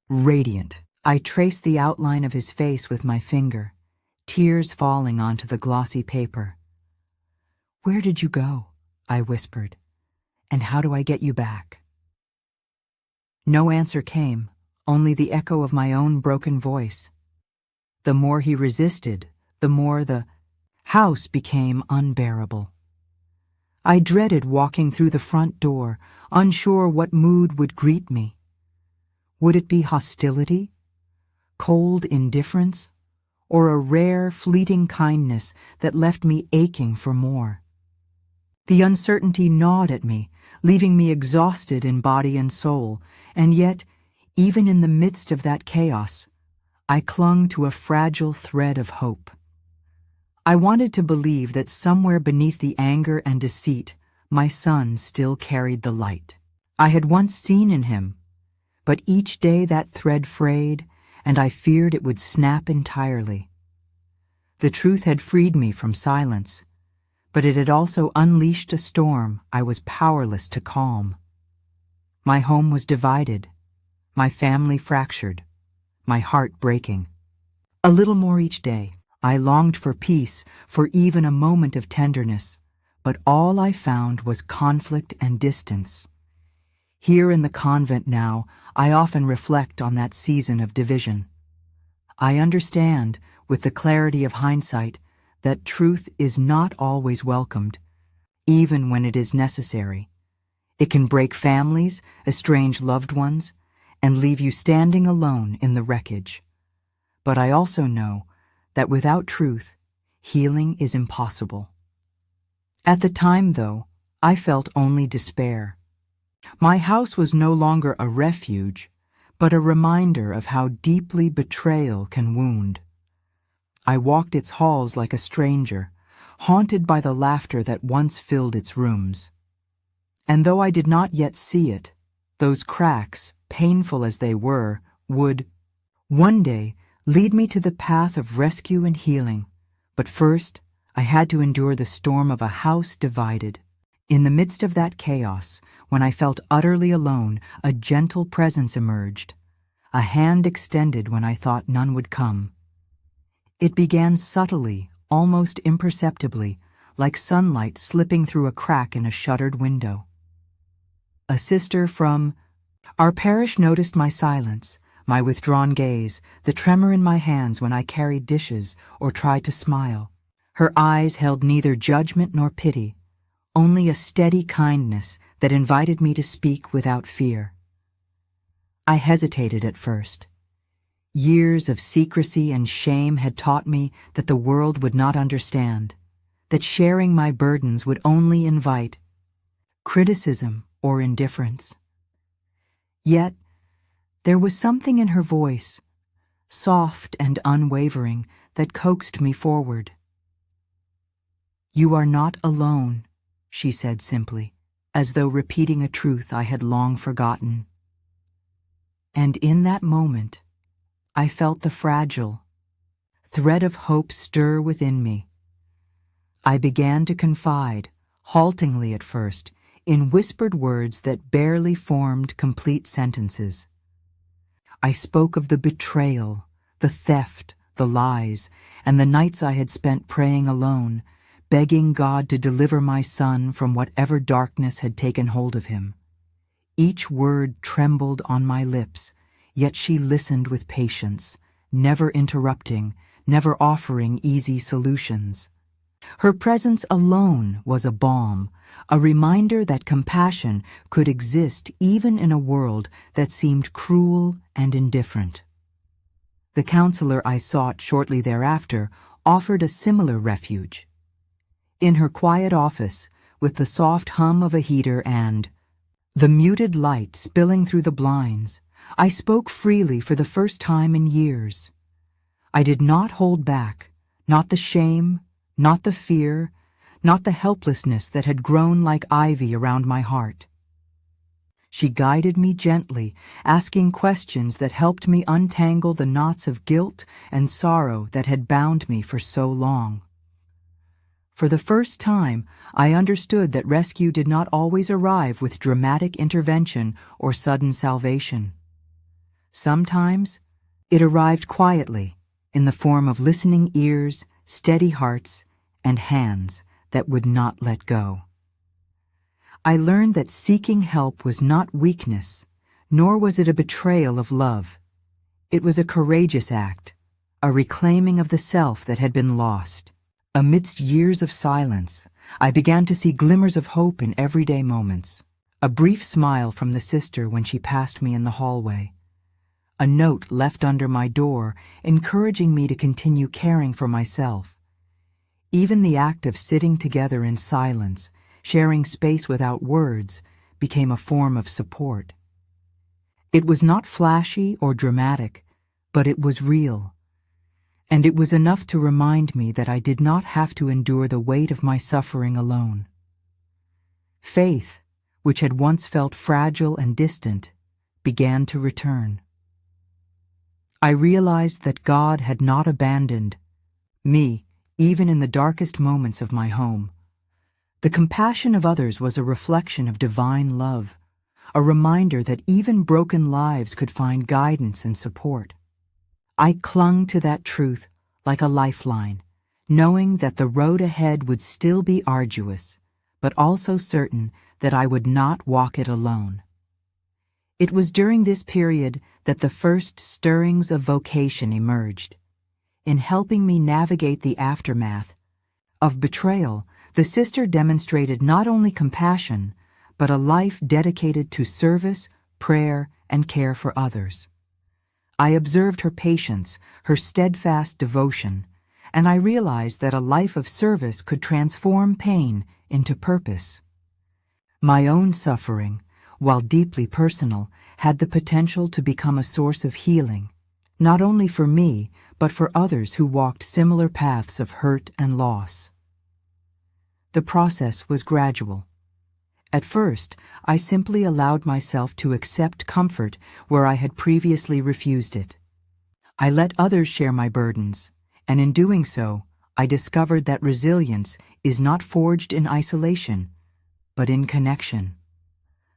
radiant. I traced the outline of his face with my finger, tears falling onto the glossy paper. "Where did you go?" I whispered. "And how do I get you back?" No answer came, only the echo of my own broken voice. The more he resisted, the more the house became unbearable. I dreaded walking through the front door, unsure what mood would greet me. Would it be hostility, cold indifference, or a rare, fleeting kindness that left me aching for more? The uncertainty gnawed at me, leaving me exhausted in body and soul, and yet, even in the midst of that chaos, I clung to a fragile thread of hope. I wanted to believe that somewhere beneath the anger and deceit, my son still carried the light I had once seen in him, but each day that thread frayed, and I feared it would snap entirely. The truth had freed me from silence, but it had also unleashed a storm I was powerless to calm. My home was divided, my family fractured, my heart breaking. A little more each day. I longed for peace, for even a moment of tenderness, but all I found was conflict and distance. Here in the convent now, I often reflect on that season of division. I understand, with the clarity of hindsight, that truth is not always welcomed, even when it is necessary. It can break families, estrange loved ones, and leave you standing alone in the wreckage. But I also know that without truth, healing is impossible. At the time, though, I felt only despair. My house was no longer a refuge, but a reminder of how deeply betrayal can wound. I walked its halls like a stranger, haunted by the laughter that once filled its rooms. And though I did not yet see it, those cracks, painful as they were, would, one day, Lead me to the path of rescue and healing. But first, I had to endure the storm of a house divided. In the midst of that chaos, when I felt utterly alone, a gentle presence emerged, a hand extended when I thought none would come. It began subtly, almost imperceptibly, like sunlight slipping through a crack in a shuttered window. A sister from our parish noticed my silence, my withdrawn gaze, the tremor in my hands when I carried dishes or tried to smile. Her eyes held neither judgment nor pity, only a steady kindness that invited me to speak without fear. I hesitated at first. Years of secrecy and shame had taught me that the world would not understand, that sharing my burdens would only invite criticism or indifference. Yet, there was something in her voice, soft and unwavering, that coaxed me forward. "You are not alone," she said simply, as though repeating a truth I had long forgotten. And in that moment, I felt the fragile thread of hope stir within me. I began to confide, haltingly at first, in whispered words that barely formed complete sentences. I spoke of the betrayal, the theft, the lies, and the nights I had spent praying alone, begging God to deliver my son from whatever darkness had taken hold of him. Each word trembled on my lips, yet she listened with patience, never interrupting, never offering easy solutions. Her presence alone was a balm, a reminder that compassion could exist even in a world that seemed cruel and indifferent. The counselor I sought shortly thereafter offered a similar refuge. In her quiet office, with the soft hum of a heater and the muted light spilling through the blinds, I spoke freely for the first time in years. I did not hold back, not the shame, not the fear, not the helplessness that had grown like ivy around my heart. She guided me gently, asking questions that helped me untangle the knots of guilt and sorrow that had bound me for so long. For the first time, I understood that rescue did not always arrive with dramatic intervention or sudden salvation. Sometimes, it arrived quietly, in the form of listening ears, steady hearts, and hands that would not let go. I learned that seeking help was not weakness, nor was it a betrayal of love. It was a courageous act, a reclaiming of the self that had been lost. Amidst years of silence, I began to see glimmers of hope in everyday moments. A brief smile from the sister when she passed me in the hallway. A note left under my door encouraging me to continue caring for myself. Even the act of sitting together in silence, sharing space without words, became a form of support. It was not flashy or dramatic, but it was real. And it was enough to remind me that I did not have to endure the weight of my suffering alone. Faith, which had once felt fragile and distant, began to return. I realized that God had not abandoned me, even in the darkest moments of my home. The compassion of others was a reflection of divine love, a reminder that even broken lives could find guidance and support. I clung to that truth like a lifeline, knowing that the road ahead would still be arduous, but also certain that I would not walk it alone. It was during this period that the first stirrings of vocation emerged. In helping me navigate the aftermath of betrayal, the sister demonstrated not only compassion, but a life dedicated to service, prayer, and care for others. I observed her patience, her steadfast devotion, and I realized that a life of service could transform pain into purpose. My own suffering, while deeply personal, had the potential to become a source of healing, not only for me, but for others who walked similar paths of hurt and loss. The process was gradual. At first, I simply allowed myself to accept comfort where I had previously refused it. I let others share my burdens, and in doing so, I discovered that resilience is not forged in isolation, but in connection.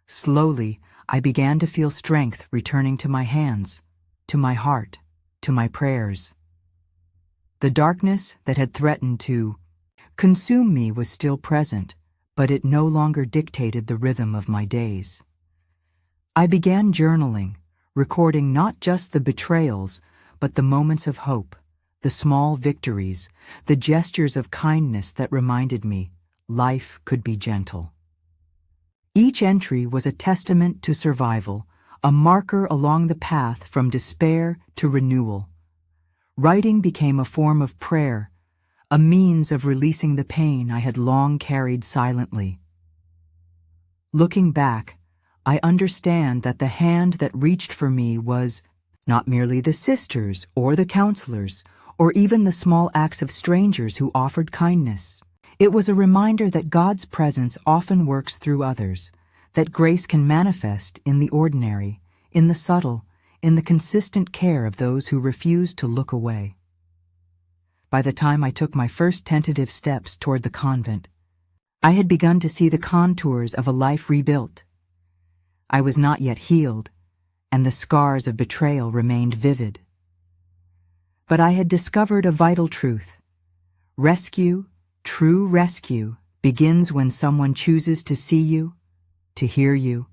Slowly, I began to feel strength returning to my hands, to my heart, to my prayers. The darkness that had threatened to consume me was still present, but it no longer dictated the rhythm of my days. I began journaling, recording not just the betrayals, but the moments of hope, the small victories, the gestures of kindness that reminded me life could be gentle. Each entry was a testament to survival, a marker along the path from despair to renewal. Writing became a form of prayer, a means of releasing the pain I had long carried silently. Looking back, I understand that the hand that reached for me was not merely the sisters or the counselors, or even the small acts of strangers who offered kindness. It was a reminder that God's presence often works through others, that grace can manifest in the ordinary, in the subtle, in the consistent care of those who refuse to look away. By the time I took my first tentative steps toward the convent, I had begun to see the contours of a life rebuilt. I was not yet healed, and the scars of betrayal remained vivid. But I had discovered a vital truth. Rescue, true rescue, begins when someone chooses to see you, to hear you,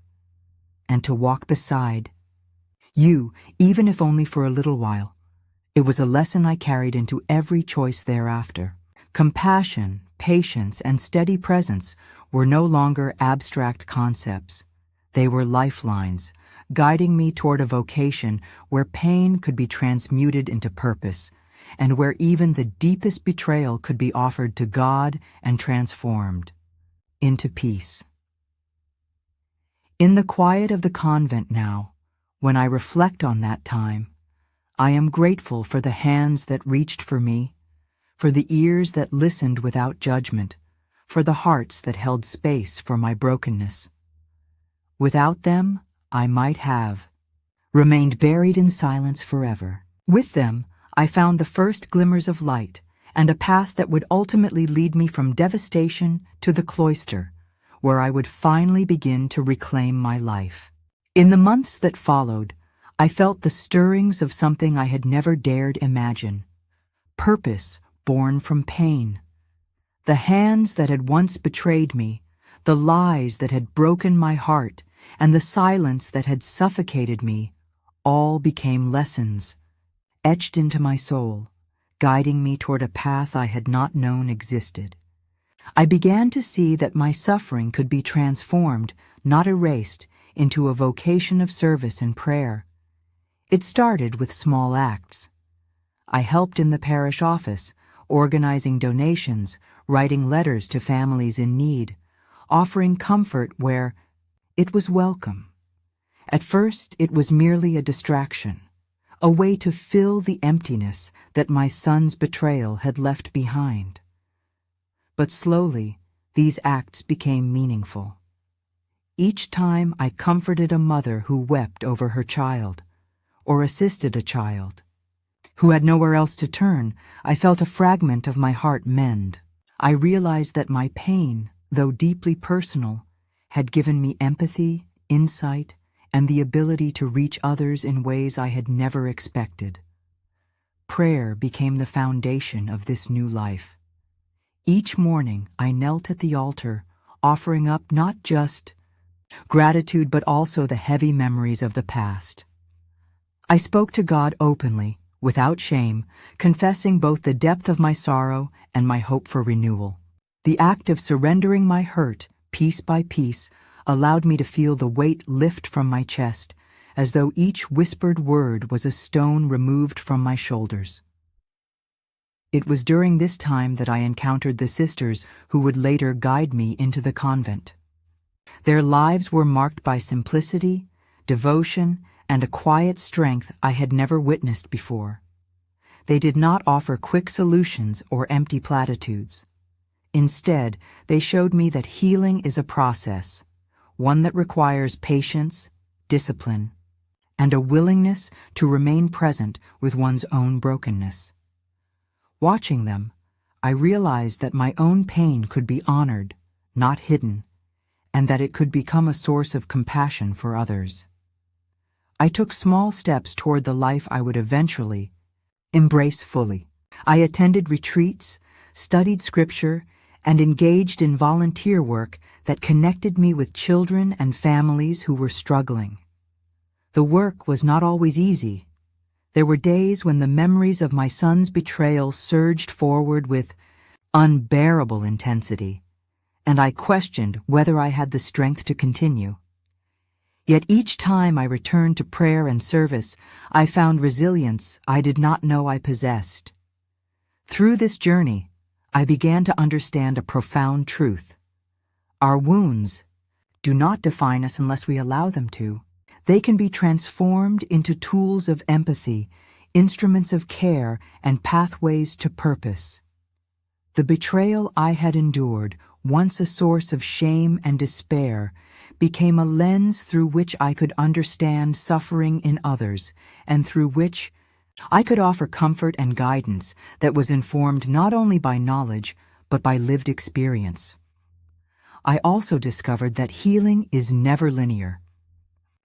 and to walk beside you, even if only for a little while. It was a lesson I carried into every choice thereafter. Compassion, patience, and steady presence were no longer abstract concepts. They were lifelines, guiding me toward a vocation where pain could be transmuted into purpose, and where even the deepest betrayal could be offered to God and transformed into peace. In the quiet of the convent now, when I reflect on that time, I am grateful for the hands that reached for me, for the ears that listened without judgment, for the hearts that held space for my brokenness. Without them, I might have remained buried in silence forever. With them, I found the first glimmers of light and a path that would ultimately lead me from devastation to the cloister, where I would finally begin to reclaim my life. In the months that followed, I felt the stirrings of something I had never dared imagine. Purpose born from pain. The hands that had once betrayed me, the lies that had broken my heart, and the silence that had suffocated me, all became lessons, etched into my soul, guiding me toward a path I had not known existed. I began to see that my suffering could be transformed, not erased, into a vocation of service and prayer. It started with small acts. I helped in the parish office, organizing donations, writing letters to families in need, offering comfort where it was welcome. At first, it was merely a distraction, a way to fill the emptiness that my son's betrayal had left behind. But slowly, these acts became meaningful. Each time I comforted a mother who wept over her child, or assisted a child who had nowhere else to turn, I felt a fragment of my heart mend. I realized that my pain, though deeply personal, had given me empathy, insight, and the ability to reach others in ways I had never expected. Prayer became the foundation of this new life. Each morning I knelt at the altar, offering up not just gratitude but also the heavy memories of the past. I spoke to God openly, without shame, confessing both the depth of my sorrow and my hope for renewal. The act of surrendering my hurt, piece by piece, allowed me to feel the weight lift from my chest, as though each whispered word was a stone removed from my shoulders. It was during this time that I encountered the sisters who would later guide me into the convent. Their lives were marked by simplicity, devotion, and a quiet strength I had never witnessed before. They did not offer quick solutions or empty platitudes. Instead, they showed me that healing is a process, one that requires patience, discipline, and a willingness to remain present with one's own brokenness. Watching them, I realized that my own pain could be honored, not hidden, and that it could become a source of compassion for others. I took small steps toward the life I would eventually embrace fully. I attended retreats, studied scripture, and engaged in volunteer work that connected me with children and families who were struggling. The work was not always easy. There were days when the memories of my son's betrayal surged forward with unbearable intensity, and I questioned whether I had the strength to continue. Yet each time I returned to prayer and service, I found resilience I did not know I possessed. Through this journey, I began to understand a profound truth. Our wounds do not define us unless we allow them to. They can be transformed into tools of empathy, instruments of care, and pathways to purpose. The betrayal I had endured, once a source of shame and despair, became a lens through which I could understand suffering in others, and through which I could offer comfort and guidance that was informed not only by knowledge, but by lived experience. I also discovered that healing is never linear.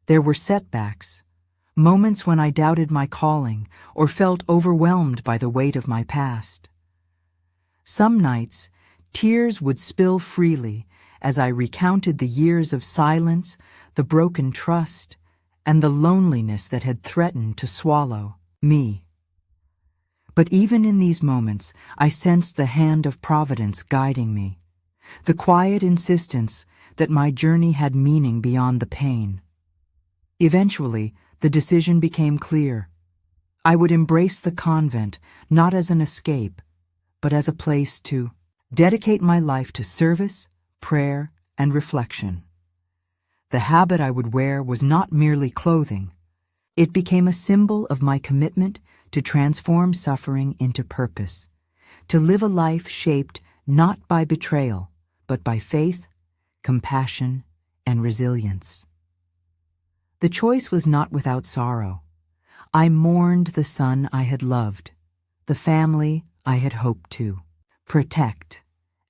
There were setbacks, moments when I doubted my calling or felt overwhelmed by the weight of my past. Some nights, tears would spill freely as I recounted the years of silence, the broken trust, and the loneliness that had threatened to swallow me. But even in these moments, I sensed the hand of Providence guiding me, the quiet insistence that my journey had meaning beyond the pain. Eventually, the decision became clear. I would embrace the convent not as an escape, but as a place to dedicate my life to service, prayer, and reflection. The habit I would wear was not merely clothing. It became a symbol of my commitment to transform suffering into purpose, to live a life shaped not by betrayal, but by faith, compassion, and resilience. The choice was not without sorrow. I mourned the son I had loved, the family I had hoped to protect,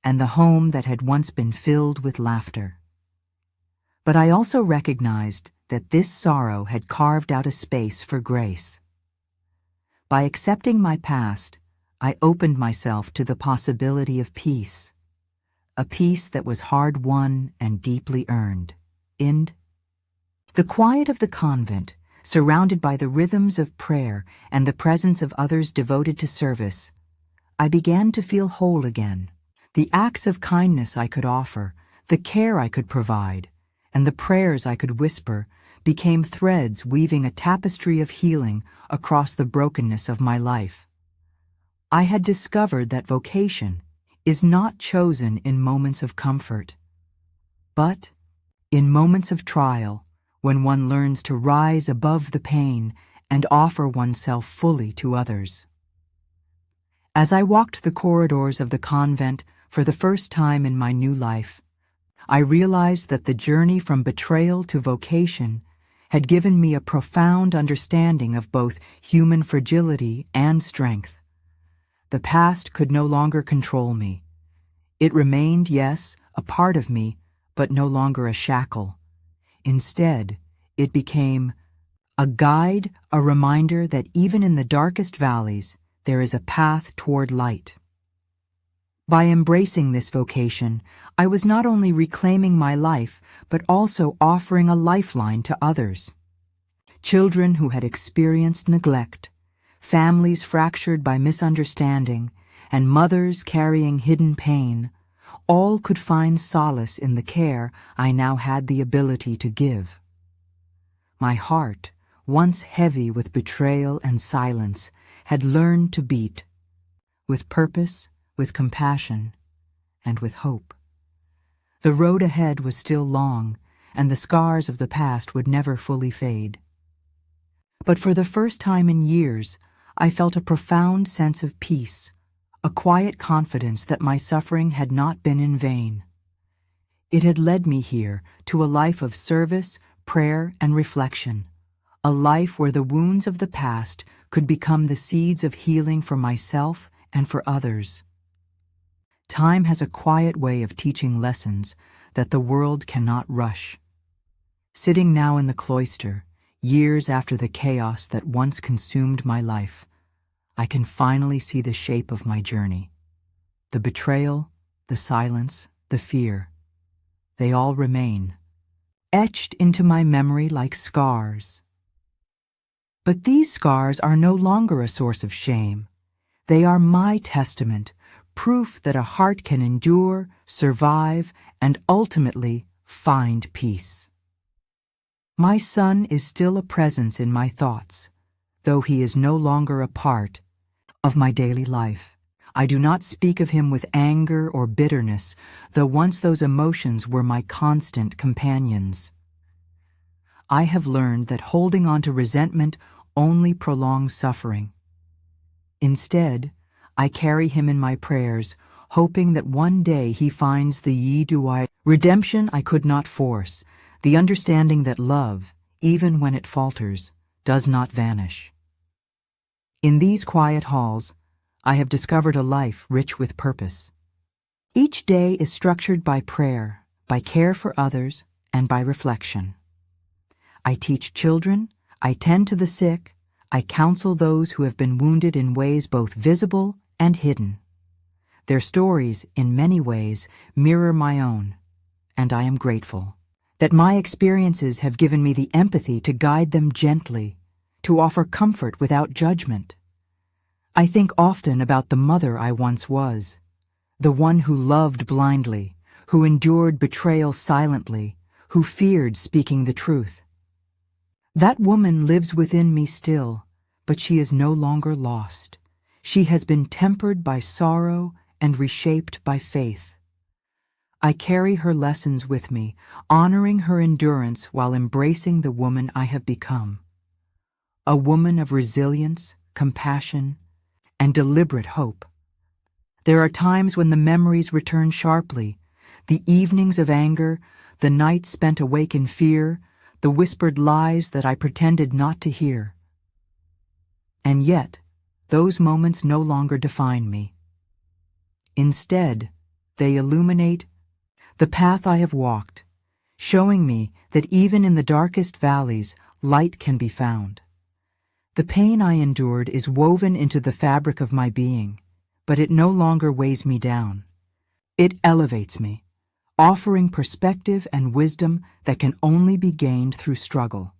and the home that had once been filled with laughter. But I also recognized that this sorrow had carved out a space for grace. By accepting my past, I opened myself to the possibility of peace, a peace that was hard-won and deeply earned. In the quiet of the convent, surrounded by the rhythms of prayer and the presence of others devoted to service, I began to feel whole again. The acts of kindness I could offer, the care I could provide, and the prayers I could whisper became threads weaving a tapestry of healing across the brokenness of my life. I had discovered that vocation is not chosen in moments of comfort, but in moments of trial, when one learns to rise above the pain and offer oneself fully to others. As I walked the corridors of the convent for the first time in my new life, I realized that the journey from betrayal to vocation had given me a profound understanding of both human fragility and strength. The past could no longer control me. It remained, yes, a part of me, but no longer a shackle. Instead, it became a guide, a reminder that even in the darkest valleys, there is a path toward light. By embracing this vocation, I was not only reclaiming my life, but also offering a lifeline to others. Children who had experienced neglect, families fractured by misunderstanding, and mothers carrying hidden pain, all could find solace in the care I now had the ability to give. My heart, once heavy with betrayal and silence, had learned to beat, with purpose, with compassion, and with hope. The road ahead was still long, and the scars of the past would never fully fade. But for the first time in years, I felt a profound sense of peace, a quiet confidence that my suffering had not been in vain. It had led me here to a life of service, prayer, and reflection, a life where the wounds of the past could become the seeds of healing for myself and for others. Time has a quiet way of teaching lessons that the world cannot rush. Sitting now in the cloister, years after the chaos that once consumed my life, I can finally see the shape of my journey. The betrayal, the silence, the fear, they all remain, etched into my memory like scars. But these scars are no longer a source of shame. They are my testament, proof that a heart can endure, survive, and ultimately find peace. My son is still a presence in my thoughts, though he is no longer a part of my daily life. I do not speak of him with anger or bitterness, though once those emotions were my constant companions. I have learned that holding on to resentment only prolongs suffering. Instead, I carry him in my prayers, hoping that one day he finds the redemption I could not force, the understanding that love, even when it falters, does not vanish. In these quiet halls, I have discovered a life rich with purpose. Each day is structured by prayer, by care for others, and by reflection. I teach children, I tend to the sick, I counsel those who have been wounded in ways both visible and hidden. Their stories, in many ways, mirror my own, and I am grateful that my experiences have given me the empathy to guide them gently, to offer comfort without judgment. I think often about the mother I once was, the one who loved blindly, who endured betrayal silently, who feared speaking the truth. That woman lives within me still, but she is no longer lost. She has been tempered by sorrow and reshaped by faith. I carry her lessons with me, honoring her endurance while embracing the woman I have become. A woman of resilience, compassion, and deliberate hope. There are times when the memories return sharply, the evenings of anger, the nights spent awake in fear, the whispered lies that I pretended not to hear. And yet, those moments no longer define me. Instead, they illuminate the path I have walked, showing me that even in the darkest valleys, light can be found. The pain I endured is woven into the fabric of my being, but it no longer weighs me down. It elevates me, offering perspective and wisdom that can only be gained through struggle.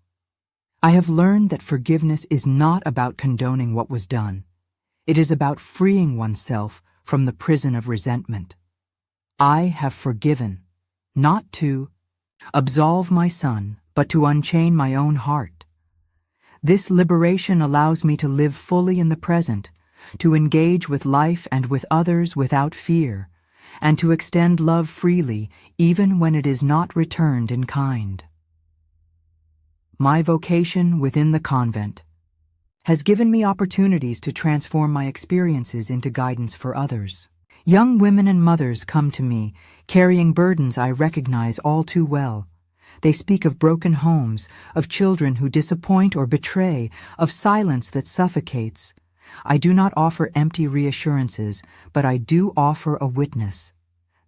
I have learned that forgiveness is not about condoning what was done. It is about freeing oneself from the prison of resentment. I have forgiven, not to absolve my son, but to unchain my own heart. This liberation allows me to live fully in the present, to engage with life and with others without fear, and to extend love freely even when it is not returned in kind. My vocation within the convent has given me opportunities to transform my experiences into guidance for others. Young women and mothers come to me, carrying burdens I recognize all too well. They speak of broken homes, of children who disappoint or betray, of silence that suffocates. I do not offer empty reassurances, but I do offer a witness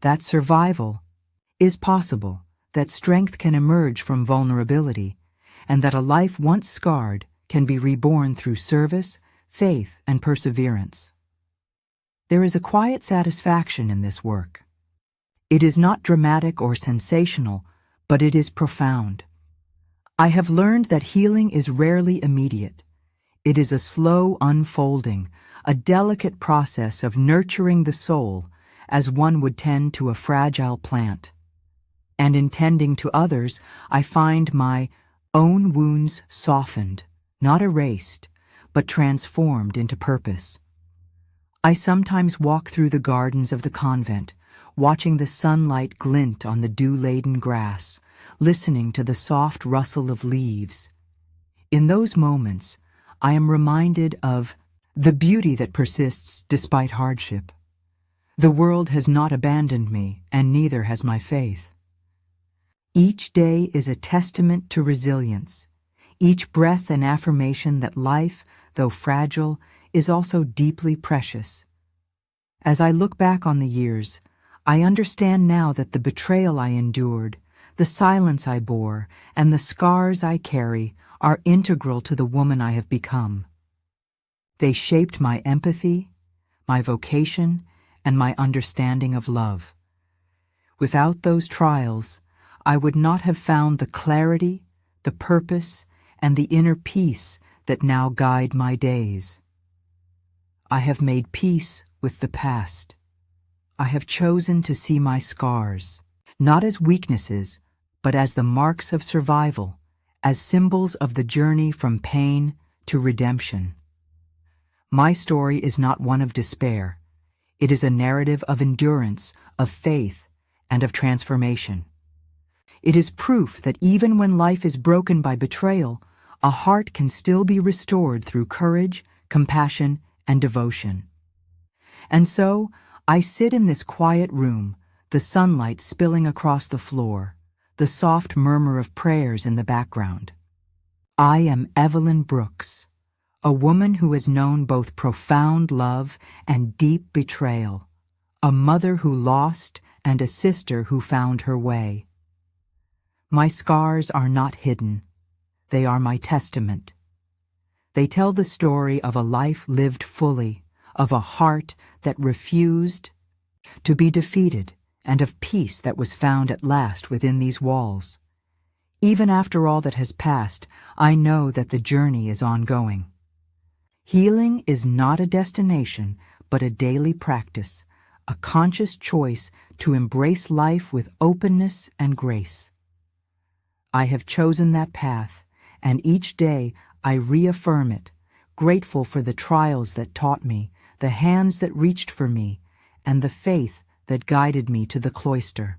that survival is possible, that strength can emerge from vulnerability, and that a life once scarred can be reborn through service, faith, and perseverance. There is a quiet satisfaction in this work. It is not dramatic or sensational, but it is profound. I have learned that healing is rarely immediate. It is a slow unfolding, a delicate process of nurturing the soul as one would tend to a fragile plant. And in tending to others, I find my own wounds softened, not erased, but transformed into purpose. I sometimes walk through the gardens of the convent, watching the sunlight glint on the dew-laden grass, listening to the soft rustle of leaves. In those moments, I am reminded of the beauty that persists despite hardship. The world has not abandoned me, and neither has my faith. Each day is a testament to resilience. each breath an affirmation that life, though fragile, is also deeply precious. As I look back on the years, I understand now that the betrayal I endured, the silence I bore, and the scars I carry are integral to the woman I have become. They shaped my empathy, my vocation, and my understanding of love. Without those trials, I would not have found the clarity, the purpose, and the inner peace that now guide my days. I have made peace with the past. I have chosen to see my scars, not as weaknesses, but as the marks of survival, as symbols of the journey from pain to redemption. My story is not one of despair. It is a narrative of endurance, of faith, and of transformation. It is proof that even when life is broken by betrayal, a heart can still be restored through courage, compassion, and devotion. And so, I sit in this quiet room, the sunlight spilling across the floor, the soft murmur of prayers in the background. I am Evelyn Brooks, a woman who has known both profound love and deep betrayal, a mother who lost and a sister who found her way. My scars are not hidden. They are my testament. They tell the story of a life lived fully, of a heart that refused to be defeated, and of peace that was found at last within these walls. Even after all that has passed, I know that the journey is ongoing. Healing is not a destination, but a daily practice, a conscious choice to embrace life with openness and grace. I have chosen that path, and each day I reaffirm it, grateful for the trials that taught me, the hands that reached for me, and the faith that guided me to the cloister.